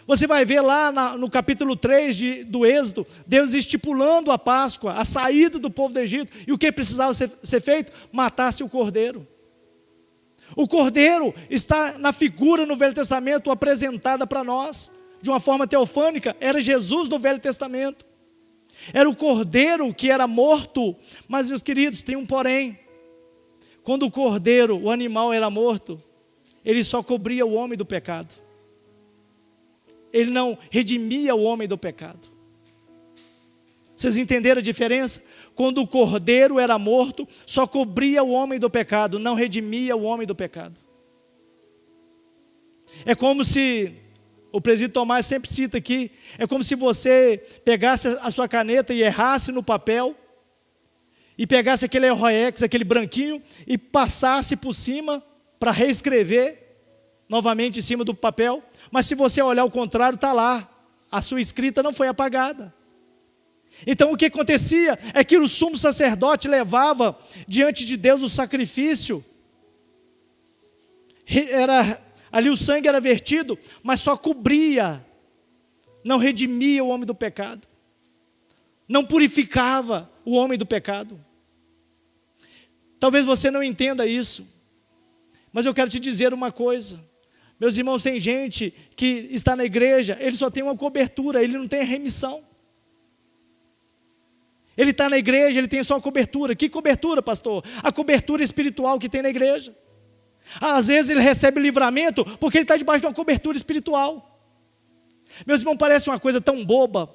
Você vai ver lá no capítulo 3 do Êxodo, Deus estipulando a Páscoa, a saída do povo do Egito. E o que precisava ser feito? Matasse o cordeiro. O cordeiro está na figura no Velho Testamento apresentada para nós, de uma forma teofânica. Era Jesus do Velho Testamento. Era o cordeiro que era morto. Mas, meus queridos, tem um porém. Quando o cordeiro, o animal, era morto, ele só cobria o homem do pecado. Ele não redimia o homem do pecado. Vocês entenderam a diferença? Quando o cordeiro era morto, só cobria o homem do pecado, não redimia o homem do pecado. É como se, o presbítero Tomás sempre cita aqui, é como se você pegasse a sua caneta e errasse no papel, e pegasse aquele Roex, aquele branquinho, e passasse por cima para reescrever novamente em cima do papel. Mas se você olhar ao contrário, está lá, a sua escrita não foi apagada. Então o que acontecia é que o sumo sacerdote levava diante de Deus o sacrifício, ali o sangue era vertido, mas só cobria, não redimia o homem do pecado, não purificava o homem do pecado. Talvez você não entenda isso, mas eu quero te dizer uma coisa, meus irmãos, tem gente que está na igreja, ele só tem uma cobertura, ele não tem a remissão. Ele está na igreja, ele tem só a cobertura. Que cobertura, pastor? A cobertura espiritual que tem na igreja. Às vezes ele recebe livramento porque ele está debaixo de uma cobertura espiritual. Meus irmãos, parece uma coisa tão boba,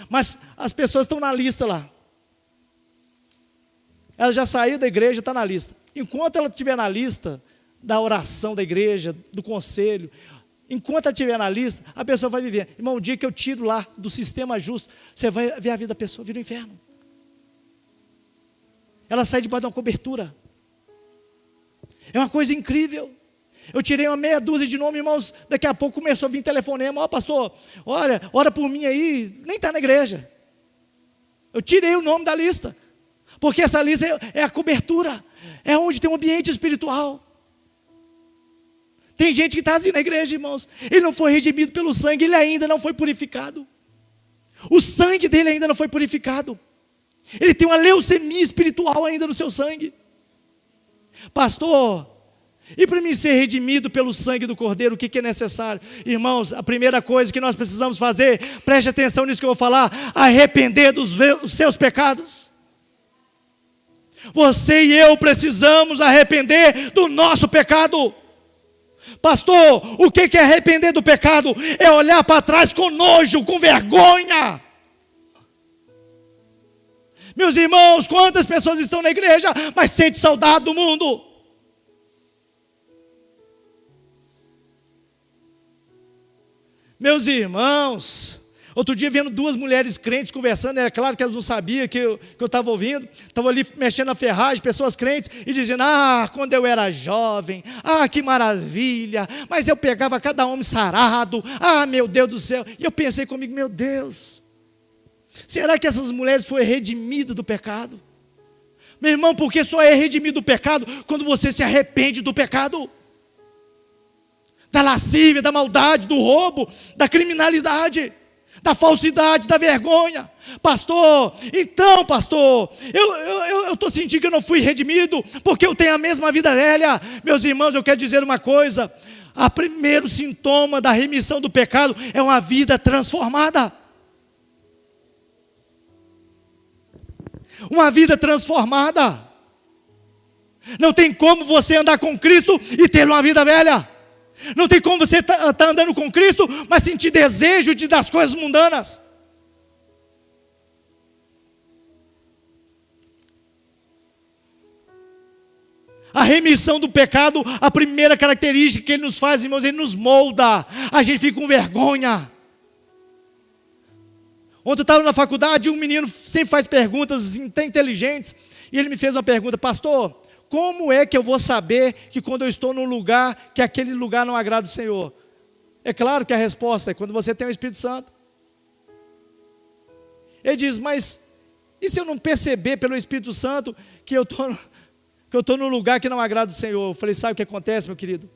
mas as pessoas estão na lista lá. Ela já saiu da igreja, está na lista. Enquanto ela estiver na lista da oração da igreja, do conselho, enquanto ela estiver na lista, a pessoa vai viver. Irmão, o dia que eu tiro lá do sistema justo, você vai ver a vida da pessoa, vira o inferno. Ela sai debaixo de uma cobertura. É uma coisa incrível. Eu tirei uma meia dúzia de nomes, irmãos, daqui a pouco começou a vir telefonema. Ó, pastor, olha, ora por mim aí, nem está na igreja. Eu tirei o nome da lista, porque essa lista é a cobertura, é onde tem um ambiente espiritual. Tem gente que está assim na igreja, irmãos, ele não foi redimido pelo sangue, ele ainda não foi purificado. O sangue dele ainda não foi purificado. Ele tem uma leucemia espiritual ainda no seu sangue. Pastor, e para mim ser redimido pelo sangue do Cordeiro, o que é necessário? Irmãos, a primeira coisa que nós precisamos fazer, preste atenção nisso que eu vou falar, arrepender dos seus pecados. Você e eu precisamos arrepender do nosso pecado. Pastor, o que é arrepender do pecado? É olhar para trás com nojo, com vergonha. Meus irmãos, quantas pessoas estão na igreja, mas sentem saudade do mundo? Meus irmãos, outro dia vendo duas mulheres crentes conversando, é claro que elas não sabiam que eu estava ouvindo, estava ali mexendo na ferragem, pessoas crentes, e dizendo, quando eu era jovem, que maravilha, mas eu pegava cada homem sarado, meu Deus do céu, e eu pensei comigo, meu Deus, será que essas mulheres foram redimidas do pecado? Meu irmão, porque só é redimido do pecado quando você se arrepende do pecado, da lascívia, da maldade, do roubo, da criminalidade, da falsidade, da vergonha. Pastor, eu estou sentindo que eu não fui redimido, porque eu tenho a mesma vida velha. Meus irmãos, eu quero dizer uma coisa, o primeiro sintoma da remissão do pecado é uma vida transformada. Uma vida transformada. Não tem como você andar com Cristo e ter uma vida velha. Não tem como você estar andando com Cristo, mas sentir desejo das coisas mundanas. A remissão do pecado, a primeira característica que Ele nos faz, irmãos, Ele nos molda. A gente fica com vergonha. Ontem eu estava na faculdade e um menino sempre faz perguntas inteligentes. E ele me fez uma pergunta, pastor, como é que eu vou saber que quando eu estou num lugar, que aquele lugar não agrada o Senhor? É claro que a resposta é quando você tem o Espírito Santo. Ele diz, mas e se eu não perceber pelo Espírito Santo que eu estou num lugar que não agrada o Senhor? Eu falei, sabe o que acontece, meu querido?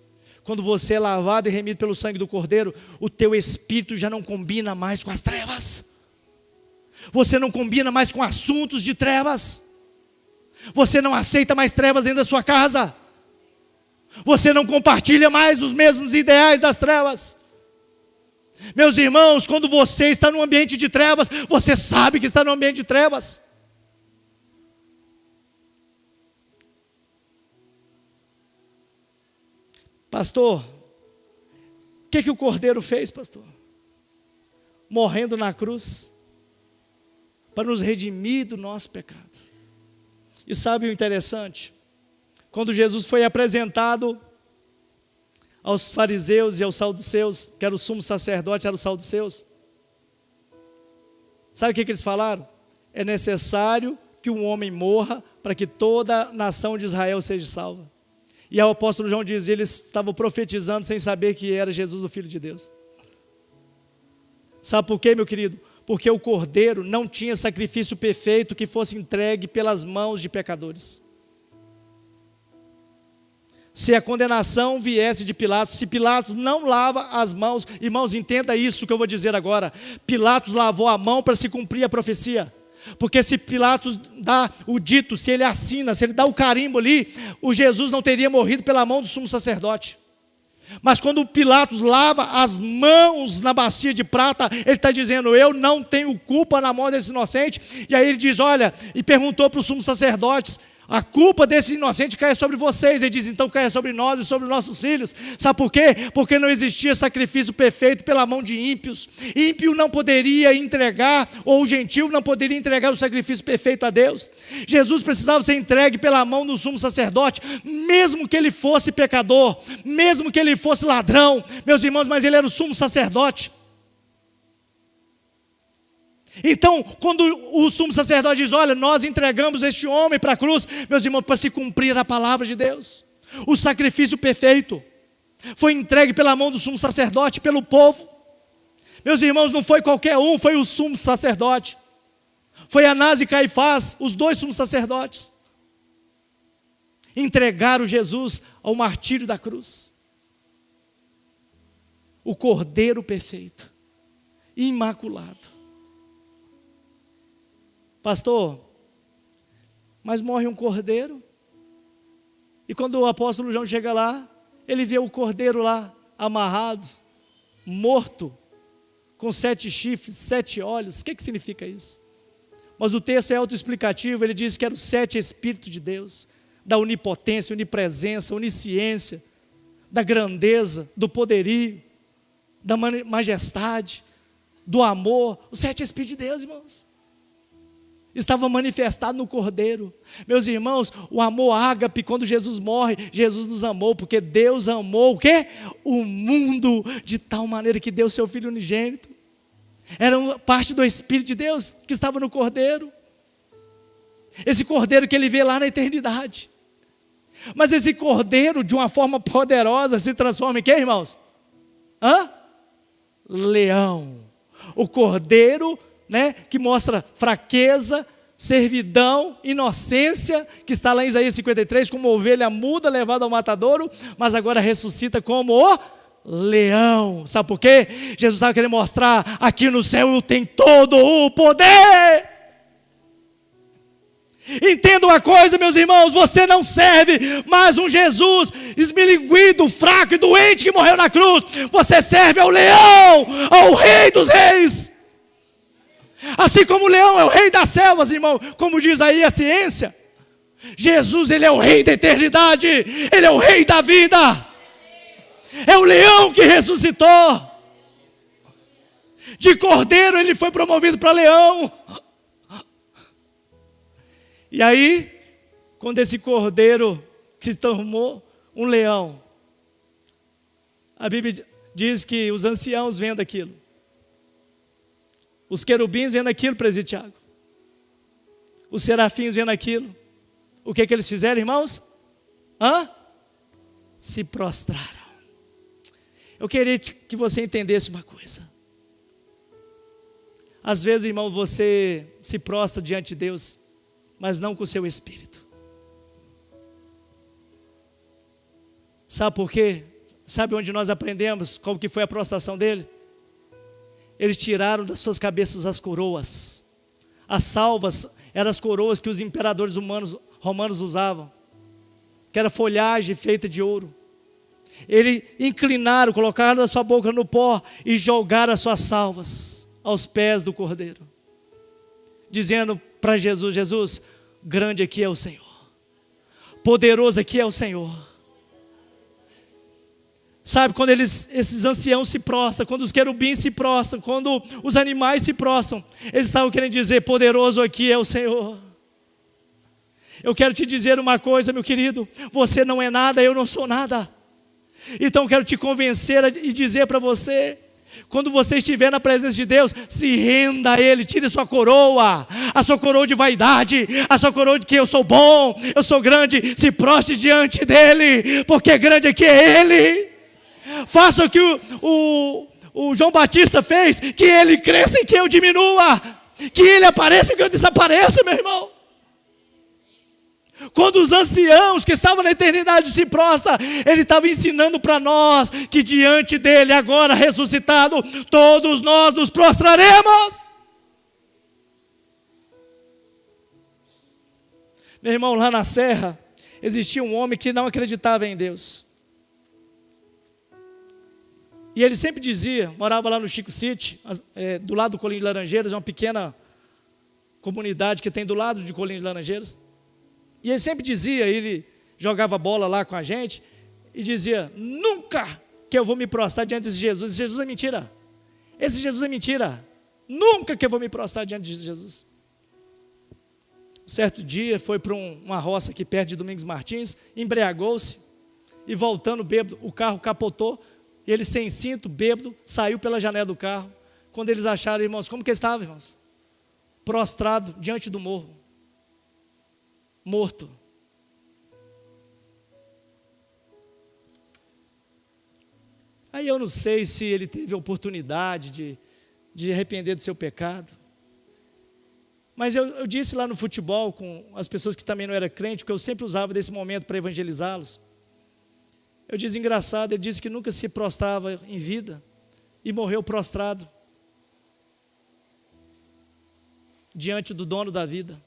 Quando você é lavado e remido pelo sangue do Cordeiro, o teu espírito já não combina mais com as trevas. Você não combina mais com assuntos de trevas. Você não aceita mais trevas dentro da sua casa. Você não compartilha mais os mesmos ideais das trevas. Meus irmãos, quando você está num ambiente de trevas, você sabe que está num ambiente de trevas. Pastor, o que o Cordeiro fez, pastor? Morrendo na cruz. para nos redimir do nosso pecado. E sabe o interessante? Quando Jesus foi apresentado aos fariseus e aos saduceus, que era o sumo sacerdote, era os saduceus, sabe o que eles falaram? É necessário que um homem morra para que toda a nação de Israel seja salva. E o apóstolo João diz, eles estavam profetizando sem saber que era Jesus o Filho de Deus. Sabe por quê, meu querido? Porque o cordeiro não tinha sacrifício perfeito que fosse entregue pelas mãos de pecadores. Se a condenação viesse de Pilatos, se Pilatos não lava as mãos, irmãos, entenda isso que eu vou dizer agora, Pilatos lavou a mão para se cumprir a profecia. Porque se Pilatos dá o dito, se ele assina, se ele dá o carimbo ali, o Jesus não teria morrido pela mão do sumo sacerdote. Mas quando Pilatos lava as mãos na bacia de prata, ele está dizendo, eu não tenho culpa na mão desse inocente. E aí ele diz, olha, e perguntou para os sumos sacerdotes, a culpa desse inocente cai sobre vocês. Ele diz, então cai sobre nós e sobre nossos filhos. Sabe por quê? Porque não existia sacrifício perfeito pela mão de ímpios. Ímpio não poderia entregar, ou o gentil não poderia entregar o sacrifício perfeito a Deus. Jesus precisava ser entregue pela mão do sumo sacerdote, mesmo que ele fosse pecador, mesmo que ele fosse ladrão, meus irmãos, mas ele era o sumo sacerdote. Então, quando o sumo sacerdote diz, olha, nós entregamos este homem para a cruz, meus irmãos, para se cumprir a palavra de Deus, o sacrifício perfeito foi entregue pela mão do sumo sacerdote, pelo povo. Meus irmãos, não foi qualquer um, foi o sumo sacerdote, foi Anás e Caifás, os dois sumos sacerdotes, entregaram Jesus ao martírio da cruz. O cordeiro perfeito, imaculado. Pastor, mas morre um cordeiro, e quando o apóstolo João chega lá, ele vê o cordeiro lá, amarrado, morto, com 7 chifres, 7 olhos. O que significa isso? Mas o texto é autoexplicativo, ele diz que eram os 7 Espíritos de Deus, da onipotência, onipresença, onisciência, da grandeza, do poderio, da majestade, do amor, os 7 Espíritos de Deus, irmãos. Estava manifestado no cordeiro. Meus irmãos, o amor ágape, quando Jesus morre, Jesus nos amou, porque Deus amou o quê? O mundo de tal maneira que deu seu Filho unigênito. Era parte do Espírito de Deus que estava no cordeiro. Esse cordeiro que ele vê lá na eternidade. Mas esse cordeiro, de uma forma poderosa, se transforma em quê, irmãos? Leão. O cordeiro, né, que mostra fraqueza, servidão, inocência, que está lá em Isaías 53, como ovelha muda levada ao matadouro, mas agora ressuscita como o leão. Sabe por quê? Jesus estava querendo mostrar, aqui no céu eu tenho todo o poder. Entenda uma coisa, meus irmãos, você não serve mais um Jesus esmilinguido, fraco e doente que morreu na cruz. Você serve ao leão, ao rei dos reis. Assim como o leão é o rei das selvas, irmão, como diz aí a ciência, Jesus, ele é o rei da eternidade, ele é o rei da vida, é o leão que ressuscitou. De cordeiro ele foi promovido para leão. E aí, quando esse cordeiro se tornou um leão, a Bíblia diz que os anciãos vendo aquilo, os querubins vendo aquilo, presbítero Tiago, os serafins vendo aquilo, o que eles fizeram, irmãos? Se prostraram. Eu queria que você entendesse uma coisa. Às vezes, irmão, você se prostra diante de Deus, mas não com o seu espírito. Sabe por quê? Sabe onde nós aprendemos qual que foi a prostração dele? Eles tiraram das suas cabeças as coroas. As salvas eram as coroas que os imperadores romanos usavam, que era folhagem feita de ouro. Eles inclinaram, colocaram a sua boca no pó e jogaram as suas salvas aos pés do cordeiro, dizendo para Jesus, Jesus, grande aqui é o Senhor, poderoso aqui é o Senhor. Sabe, quando esses anciãos se prostram, quando os querubins se prostram, quando os animais se prostram, eles estavam querendo dizer: poderoso aqui é o Senhor. Eu quero te dizer uma coisa, meu querido: você não é nada, eu não sou nada. Então eu quero te convencer e dizer para você: quando você estiver na presença de Deus, se renda a Ele, tire sua coroa, a sua coroa de vaidade, a sua coroa de que eu sou bom, eu sou grande, se prostre diante dEle, porque grande aqui é Ele. Faça o que o João Batista fez, que ele cresça e que eu diminua, que ele apareça e que eu desapareça, meu irmão. Quando os anciãos que estavam na eternidade se prostram, ele estava ensinando para nós que diante dele, agora ressuscitado, todos nós nos prostraremos. Meu irmão, lá na serra, existia um homem que não acreditava em Deus. E ele sempre dizia, morava lá no Chico City, do lado do Colinho de Laranjeiras, é uma pequena comunidade que tem do lado de Colinho de Laranjeiras. E ele sempre dizia, ele jogava bola lá com a gente, e dizia: nunca que eu vou me prostrar diante desse Jesus. Jesus é mentira. Esse Jesus é mentira. Nunca que eu vou me prostrar diante de Jesus. Certo dia, foi para uma roça aqui perto de Domingos Martins, embriagou-se, e voltando bêbado, o carro capotou, e ele sem cinto, bêbado, saiu pela janela do carro. Quando eles acharam, irmãos, como que ele estava, irmãos? Prostrado diante do morro, morto. Aí eu não sei se ele teve a oportunidade de arrepender do seu pecado. Mas eu disse lá no futebol, com as pessoas que também não eram crentes, que eu sempre usava desse momento para evangelizá-los. Eu disse: engraçado, ele disse que nunca se prostrava em vida e morreu prostrado diante do dono da vida.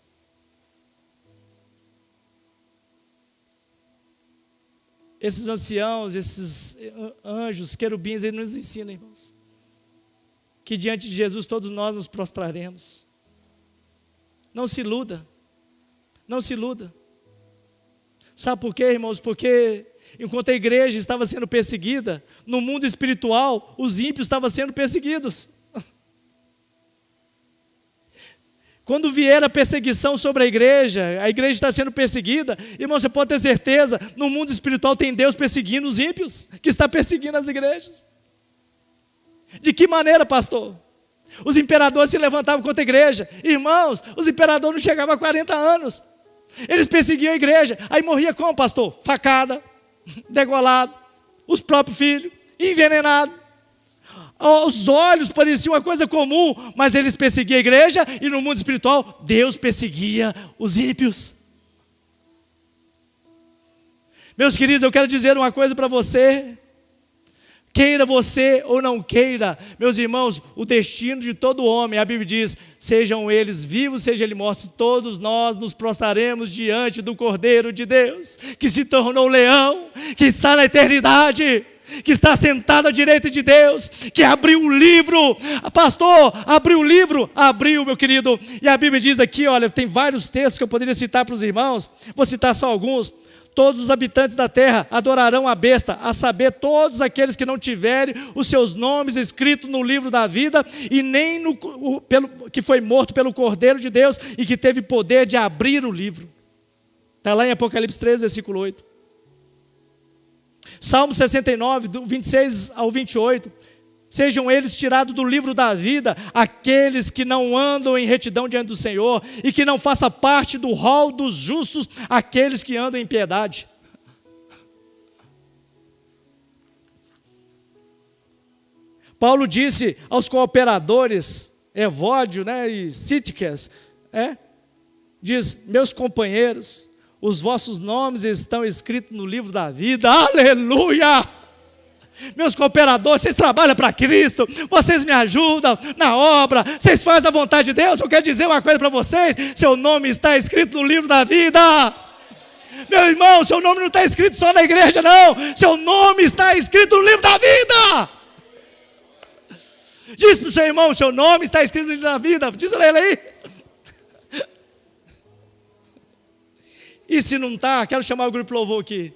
Esses anciãos, esses anjos, querubins, eles nos ensinam, irmãos, que diante de Jesus todos nós nos prostraremos. Não se iluda, não se iluda. Sabe por quê, irmãos? Porque enquanto a igreja estava sendo perseguida, no mundo espiritual, os ímpios estavam sendo perseguidos. Quando vier a perseguição sobre a igreja está sendo perseguida, irmão, você pode ter certeza, no mundo espiritual tem Deus perseguindo os ímpios, que está perseguindo as igrejas. De que maneira, pastor? Os imperadores se levantavam contra a igreja. Irmãos, os imperadores não chegavam a 40 anos. Eles perseguiam a igreja. Aí morria como, pastor? Facada, degolado, os próprios filhos, envenenado. Os olhos pareciam uma coisa comum, mas eles perseguiam a igreja, e no mundo espiritual, Deus perseguia os ímpios. Meus queridos, eu quero dizer uma coisa para você. Queira você ou não queira, meus irmãos, o destino de todo homem, a Bíblia diz: sejam eles vivos, sejam eles mortos, todos nós nos prostraremos diante do Cordeiro de Deus, que se tornou leão, que está na eternidade, que está sentado à direita de Deus, que abriu o livro. Pastor, abriu o livro? Abriu, meu querido. E a Bíblia diz aqui, olha, tem vários textos que eu poderia citar para os irmãos, vou citar só alguns. Todos os habitantes da terra adorarão a besta, a saber, todos aqueles que não tiverem os seus nomes escritos no livro da vida, e nem que foi morto pelo Cordeiro de Deus, e que teve poder de abrir o livro. Está lá em Apocalipse 13, versículo 8. Salmo 69, do 26 ao 28. Sejam eles tirados do livro da vida aqueles que não andam em retidão diante do Senhor, e que não faça parte do rol dos justos aqueles que andam em piedade. Paulo disse aos cooperadores, Evódio, e Síticas, diz: meus companheiros, os vossos nomes estão escritos no livro da vida. Aleluia! Meus cooperadores, vocês trabalham para Cristo, vocês me ajudam na obra, vocês fazem a vontade de Deus. Eu quero dizer uma coisa para vocês: seu nome está escrito no livro da vida. Meu irmão, seu nome não está escrito só na igreja, não. Seu nome está escrito no livro da vida. Diz para o seu irmão: seu nome está escrito no livro da vida. Diz a ele aí. E se não está, quero chamar o grupo louvor aqui.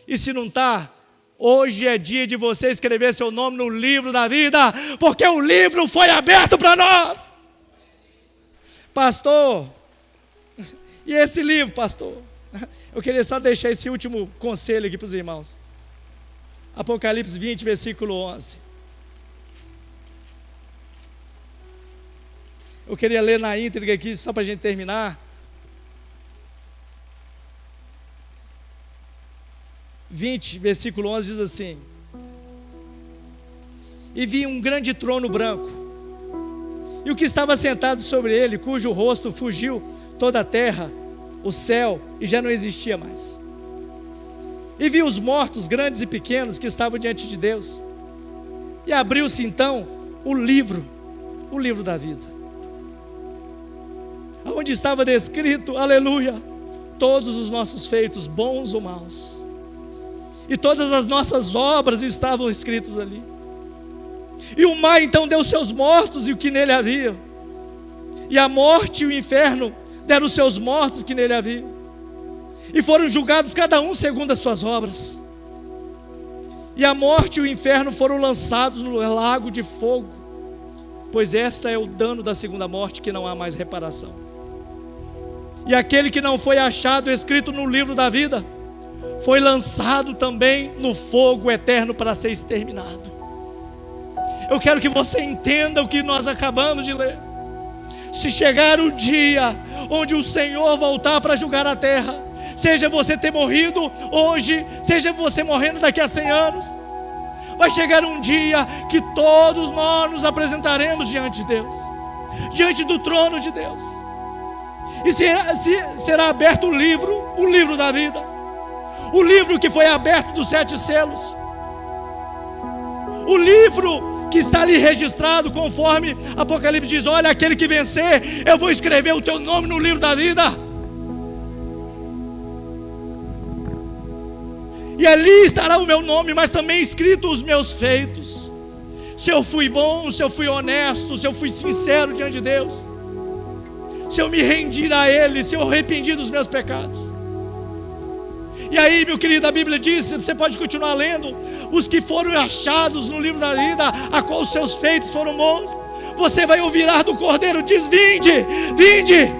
E se não está, Hoje é dia de você escrever seu nome no livro da vida, porque o livro foi aberto para nós. Pastor, e esse livro, pastor? Eu queria só deixar esse último conselho aqui para os irmãos. Apocalipse 20, versículo 11. Eu queria ler na íntegra aqui, só para a gente terminar. 20, versículo 11 diz assim: e vi um grande trono branco, e o que estava sentado sobre ele, cujo rosto fugiu toda a terra, o céu, e já não existia mais. E vi os mortos, grandes e pequenos, que estavam diante de Deus, e abriu-se então o livro da vida, onde estava descrito, aleluia, todos os nossos feitos, bons ou maus, e todas as nossas obras estavam escritas ali. E o mar então deu seus mortos e o que nele havia, e a morte e o inferno deram os seus mortos que nele havia, e foram julgados cada um segundo as suas obras. E a morte e o inferno foram lançados no lago de fogo, pois esta é o dano da segunda morte, que não há mais reparação. E aquele que não foi achado escrito no livro da vida foi lançado também no fogo eterno para ser exterminado. Eu quero que você entenda o que nós acabamos de ler. Se chegar o dia onde o Senhor voltar para julgar a terra, seja você ter morrido hoje, seja você morrendo daqui a 100 anos, vai chegar um dia que todos nós nos apresentaremos diante de Deus, diante do trono de Deus, e será aberto o livro da vida, o livro que foi aberto dos 7 selos, o livro que está ali registrado, conforme Apocalipse diz: olha, aquele que vencer, eu vou escrever o teu nome no livro da vida. E ali estará o meu nome, mas também escrito os meus feitos. Se eu fui bom, se eu fui honesto, se eu fui sincero diante de Deus, se eu me rendi a Ele, se eu arrependi dos meus pecados. E aí, meu querido, a Bíblia diz, você pode continuar lendo, os que foram achados no livro da vida, a qual os seus feitos foram bons, você vai ouvir do Cordeiro, diz: vinde, vinde,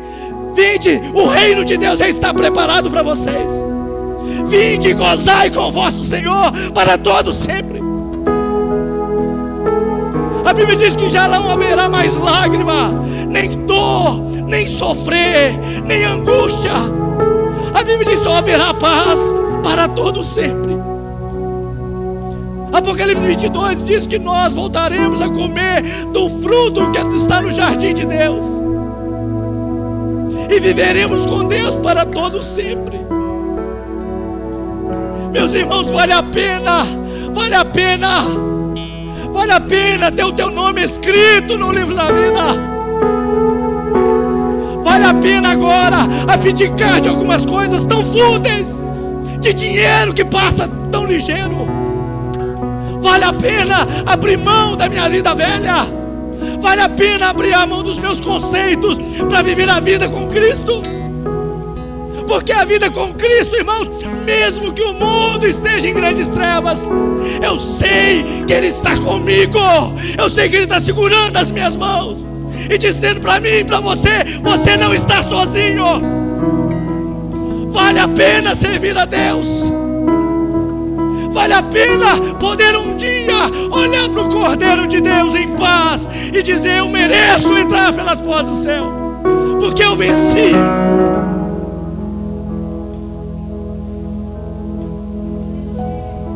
vinde, o reino de Deus já está preparado para vocês. Vinde, gozai com o vosso Senhor para todo sempre. A Bíblia diz que já não haverá mais lágrima, nem dor, nem sofrer, nem angústia. A Bíblia diz que só haverá paz para todo sempre. Apocalipse 22 diz que nós voltaremos a comer do fruto que está no jardim de Deus, e viveremos com Deus para todo sempre. Meus irmãos, vale a pena, vale a pena, vale a pena ter o teu nome escrito no livro da vida. Vale a pena agora abdicar de algumas coisas tão fúteis, de dinheiro que passa tão ligeiro. Vale a pena abrir mão da minha vida velha. Vale a pena abrir a mão dos meus conceitos para viver a vida com Cristo. Porque a vida com Cristo, irmãos, mesmo que o mundo esteja em grandes trevas, eu sei que Ele está comigo. Eu sei que Ele está segurando as minhas mãos e dizendo para mim e para você: você não está sozinho. Vale a pena servir a Deus. Vale a pena poder um dia olhar para o Cordeiro de Deus em paz e dizer: eu mereço entrar pelas portas do céu, porque eu venci.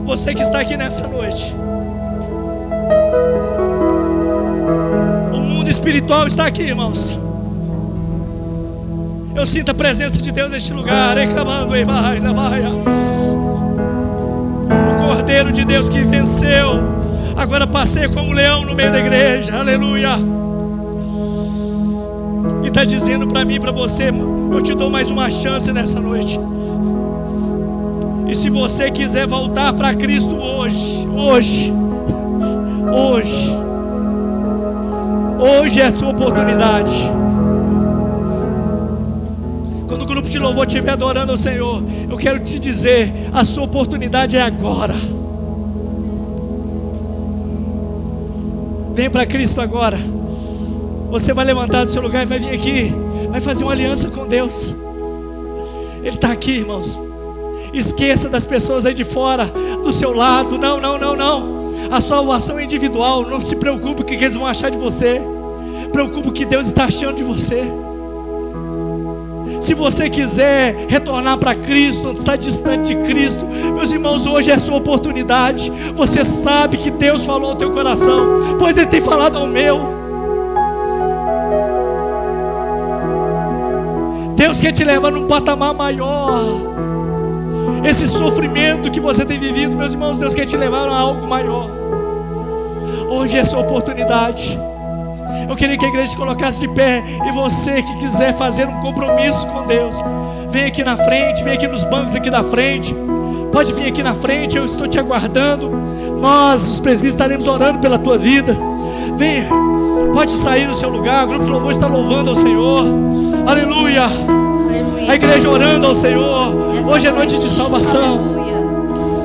Você que está aqui nessa noite, o mundo espiritual está aqui, irmãos. Eu sinto a presença de Deus neste lugar. O Cordeiro de Deus que venceu, agora passeia como leão no meio da igreja, aleluia. E está dizendo para mim e para você: eu te dou mais uma chance nessa noite. E se você quiser voltar para Cristo hoje é a sua oportunidade. Quando o grupo de louvor estiver adorando ao Senhor, eu quero te dizer: a sua oportunidade é agora. Venha para Cristo agora. Você vai levantar do seu lugar e vai vir aqui, vai fazer uma aliança com Deus. Ele está aqui, irmãos. Esqueça das pessoas aí de fora, do seu lado. Não. A salvação é individual. Não se preocupe com o que eles vão achar de você. Preocupe com o que Deus está achando de você. Se você quiser retornar para Cristo, não está distante de Cristo, meus irmãos, hoje é a sua oportunidade. Você sabe que Deus falou ao teu coração, pois Ele tem falado ao meu. Deus quer te levar num patamar maior. Esse sofrimento que você tem vivido, meus irmãos, Deus quer te levar a algo maior. Hoje é a sua oportunidade. Eu queria que a igreja se colocasse de pé. E você que quiser fazer um compromisso com Deus, vem aqui na frente, vem aqui nos bancos aqui da frente. Pode vir aqui na frente, eu estou te aguardando. Nós, os presbíteros, estaremos orando pela tua vida. Venha, pode sair do seu lugar. O grupo de louvor está louvando ao Senhor. Aleluia. A igreja orando ao Senhor. Hoje é noite de salvação. Aleluia.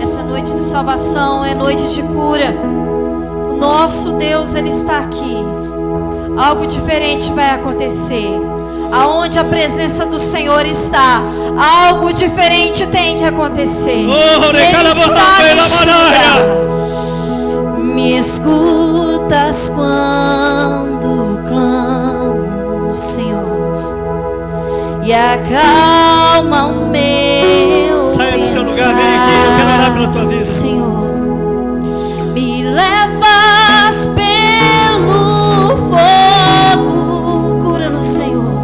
Essa noite de salvação é noite de cura. O nosso Deus, Ele está aqui. Algo diferente vai acontecer. Aonde a presença do Senhor está, algo diferente tem que acontecer. Ele está me escutas quando clamo, Senhor, e acalma o meu Saia do seu lugar, vem aqui, eu quero orar pela tua vida. Senhor, me levas pelo fogo, cura no Senhor,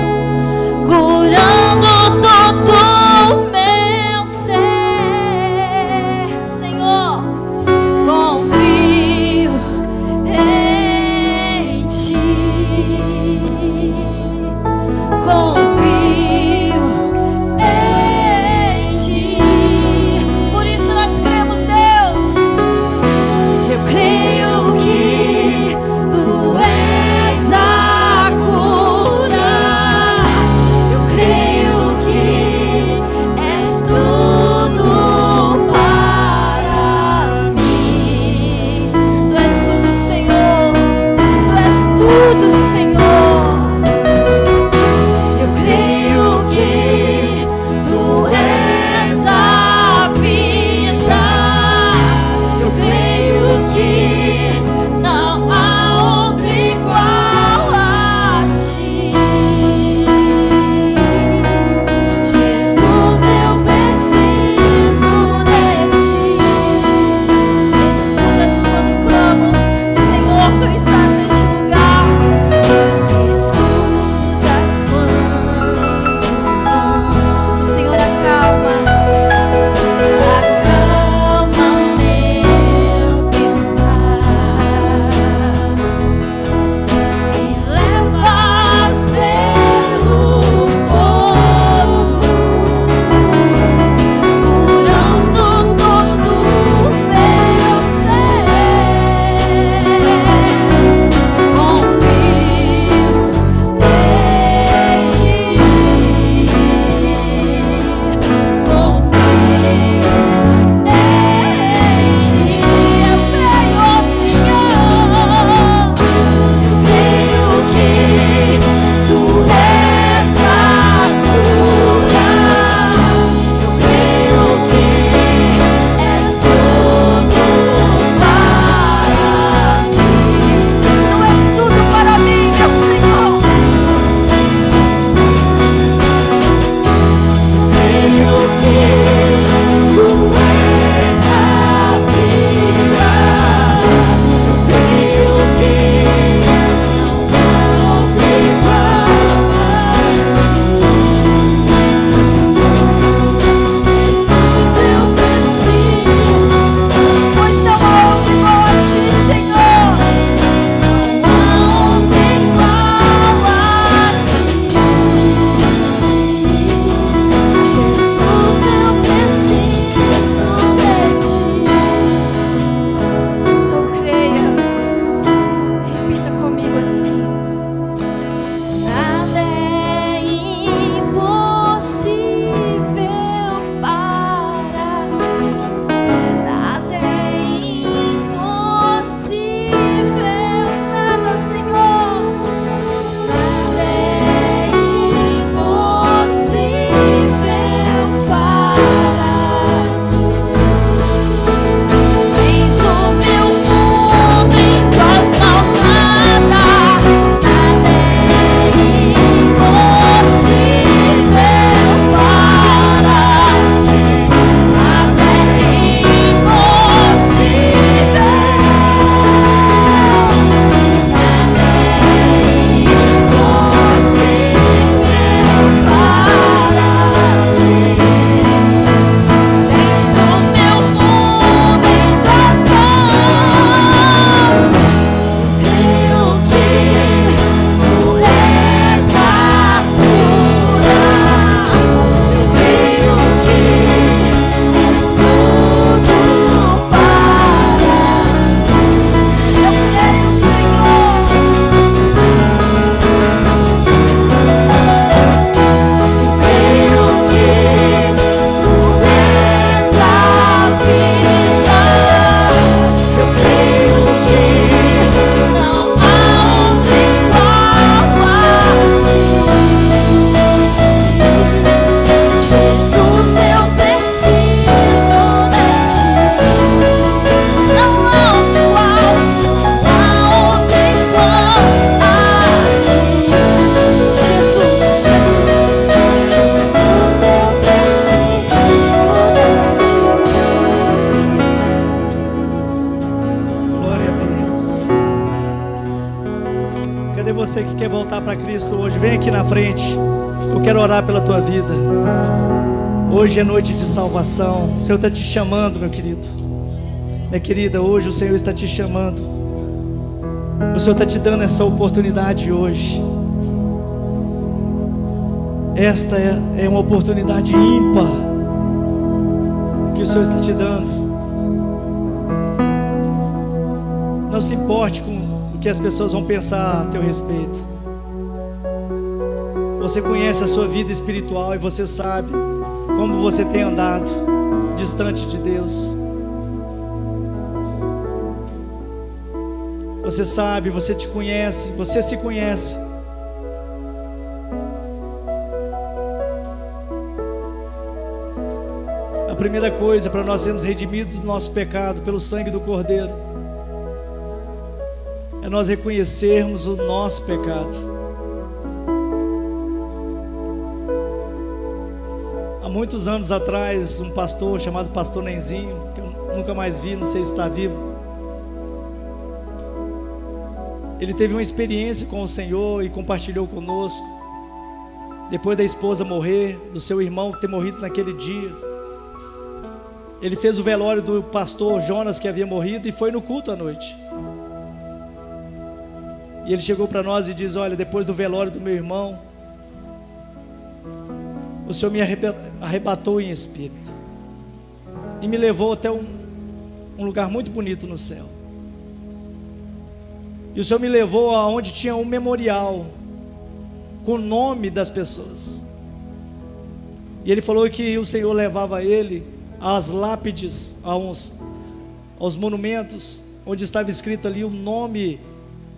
curando todo o meu ser, Senhor, confio em Ti, confio em Ti, por isso nós cremos, Deus. você que quer voltar para Cristo hoje, vem aqui na frente. Eu quero orar pela tua vida. Hoje é noite de salvação. O Senhor está te chamando, meu querido. Minha querida, hoje o Senhor está te chamando. O Senhor está te dando essa oportunidade hoje. Esta é uma oportunidade ímpar que o Senhor está te dando. Não se importe com o que as pessoas vão pensar a teu respeito. Você conhece a sua vida espiritual e você sabe como você tem andado distante de Deus. Você sabe, você te conhece, você se conhece. A primeira coisa para nós sermos redimidos do nosso pecado pelo sangue do Cordeiro é nós reconhecermos o nosso pecado. Há muitos anos atrás, um pastor chamado Pastor Nenzinho, que eu nunca mais vi, não sei se está vivo, ele teve uma experiência com o Senhor e compartilhou conosco. Depois da esposa morrer, do seu irmão ter morrido naquele dia, ele fez o velório do pastor Jonas, que havia morrido, e foi no culto à noite. E ele chegou para nós e diz: olha, depois do velório do meu irmão, o Senhor me arrebatou em espírito e me levou até um lugar muito bonito no céu. E o Senhor me levou aonde tinha um memorial com o nome das pessoas. E ele falou que o Senhor levava ele às lápides, aos monumentos, onde estava escrito ali o nome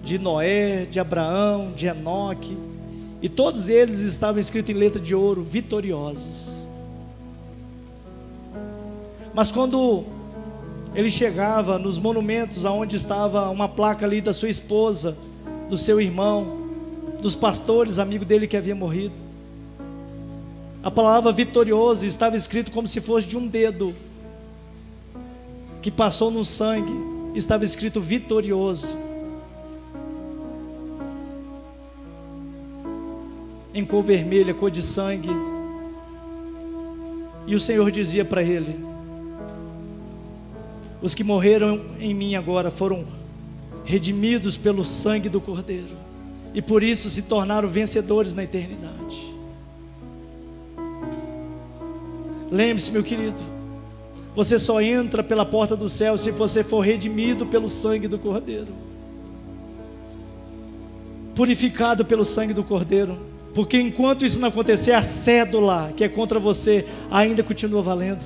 de Noé, de Abraão, de Enoque, e todos eles estavam escritos em letra de ouro, vitoriosos. Mas quando ele chegava nos monumentos aonde estava uma placa ali da sua esposa, do seu irmão, dos pastores, amigo dele que havia morrido, a palavra vitorioso estava escrito como se fosse de um dedo que passou no sangue, estava escrito vitorioso, em cor vermelha, cor de sangue. E o Senhor dizia para ele: os que morreram em mim agora foram redimidos pelo sangue do Cordeiro, e por isso se tornaram vencedores na eternidade. Lembre-se, meu querido, você só entra pela porta do céu se você for redimido pelo sangue do Cordeiro, purificado pelo sangue do Cordeiro. Porque enquanto isso não acontecer, a cédula que é contra você ainda continua valendo.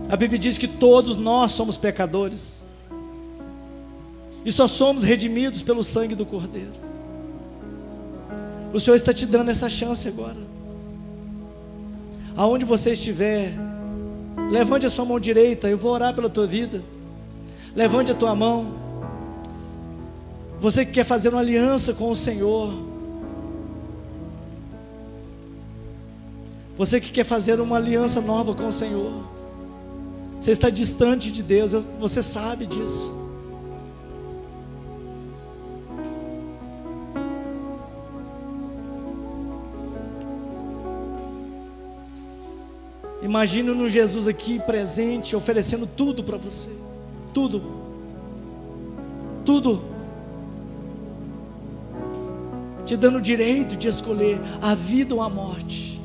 A Bíblia diz que todos nós somos pecadores e só somos redimidos pelo sangue do Cordeiro. O Senhor está te dando essa chance agora. Aonde você estiver, levante a sua mão direita. Eu vou orar pela tua vida. Levante a tua mão. Você que quer fazer uma aliança com o Senhor, você que quer fazer uma aliança nova com o Senhor, você está distante de Deus, você sabe disso. Imagina no Jesus aqui presente, oferecendo tudo para você. Tudo, tudo, te dando o direito de escolher a vida ou a morte.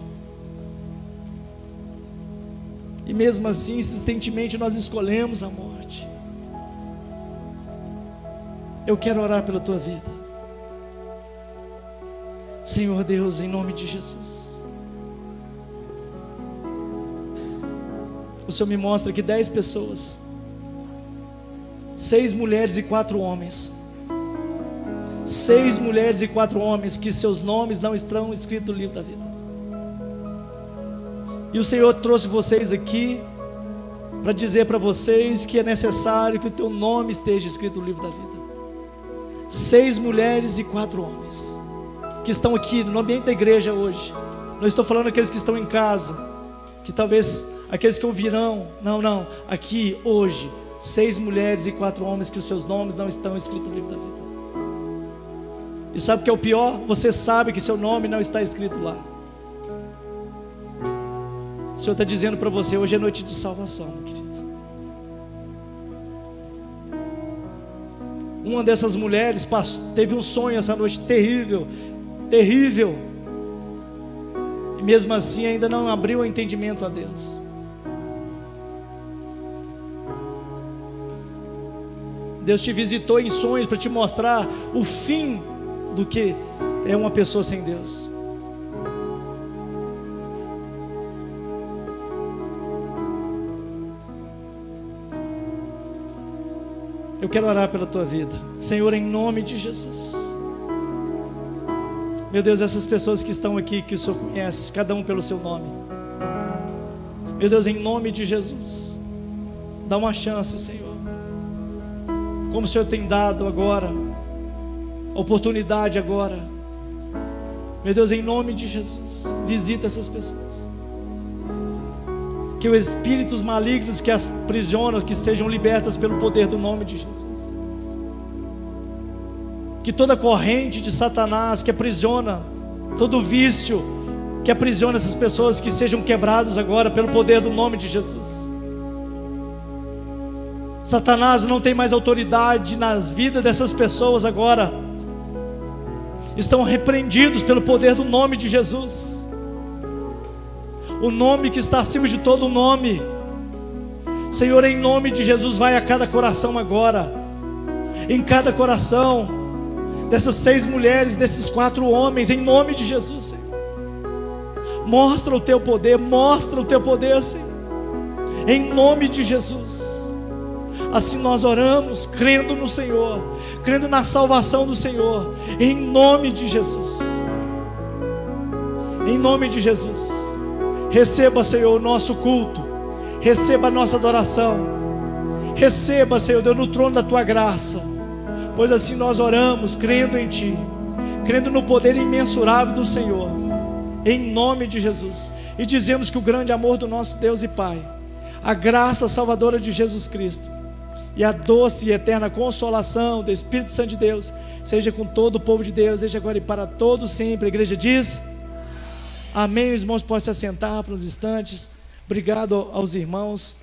E mesmo assim, insistentemente nós escolhemos a morte. Eu quero orar pela tua vida, Senhor Deus, em nome de Jesus. O Senhor me mostra que 10 pessoas, 6 mulheres e 4 homens, 6 mulheres e 4 homens, que seus nomes não estão escritos no livro da vida. E o Senhor trouxe vocês aqui para dizer para vocês que é necessário que o teu nome esteja escrito no livro da vida. 6 mulheres e 4 homens que estão aqui no ambiente da igreja hoje. Não estou falando aqueles que estão em casa, que talvez aqueles que ouvirão. Não, aqui hoje, 6 mulheres e 4 homens que os seus nomes não estão escritos no livro da vida. E sabe o que é o pior? Você sabe que seu nome não está escrito lá. O Senhor está dizendo para você, hoje é noite de salvação, meu querido. Uma dessas mulheres teve um sonho essa noite terrível, terrível. E mesmo assim ainda não abriu o entendimento a Deus. Deus te visitou em sonhos para te mostrar o fim do que é uma pessoa sem Deus. Eu quero orar pela tua vida, Senhor, em nome de Jesus. Meu Deus, essas pessoas que estão aqui, que o Senhor conhece, cada um pelo seu nome. Meu Deus, em nome de Jesus, dá uma chance, Senhor, como o Senhor tem dado agora, oportunidade agora. Meu Deus, em nome de Jesus, visita essas pessoas. Que os espíritos malignos que as aprisionam, que sejam libertas pelo poder do nome de Jesus. Que toda corrente de Satanás que aprisiona, todo vício que aprisiona essas pessoas, que sejam quebrados agora pelo poder do nome de Jesus. Satanás não tem mais autoridade nas vidas dessas pessoas agora. Estão repreendidos pelo poder do nome de Jesus. O nome que está acima de todo nome. Senhor, em nome de Jesus, vai a cada coração agora. Em cada coração dessas 6 mulheres, desses 4 homens, em nome de Jesus, Senhor. Mostra o teu poder, Senhor. Em nome de Jesus. Assim nós oramos, crendo no Senhor, crendo na salvação do Senhor, em nome de Jesus. Em nome de Jesus. Receba, Senhor, o nosso culto, receba a nossa adoração, receba, Senhor Deus, no trono da tua graça, pois assim nós oramos, crendo em Ti, crendo no poder imensurável do Senhor, em nome de Jesus. E dizemos que o grande amor do nosso Deus e Pai, a graça salvadora de Jesus Cristo e a doce e eterna consolação do Espírito Santo de Deus seja com todo o povo de Deus, desde agora e para todos sempre. A igreja diz amém. Os irmãos podem se assentar por uns instantes. Obrigado aos irmãos.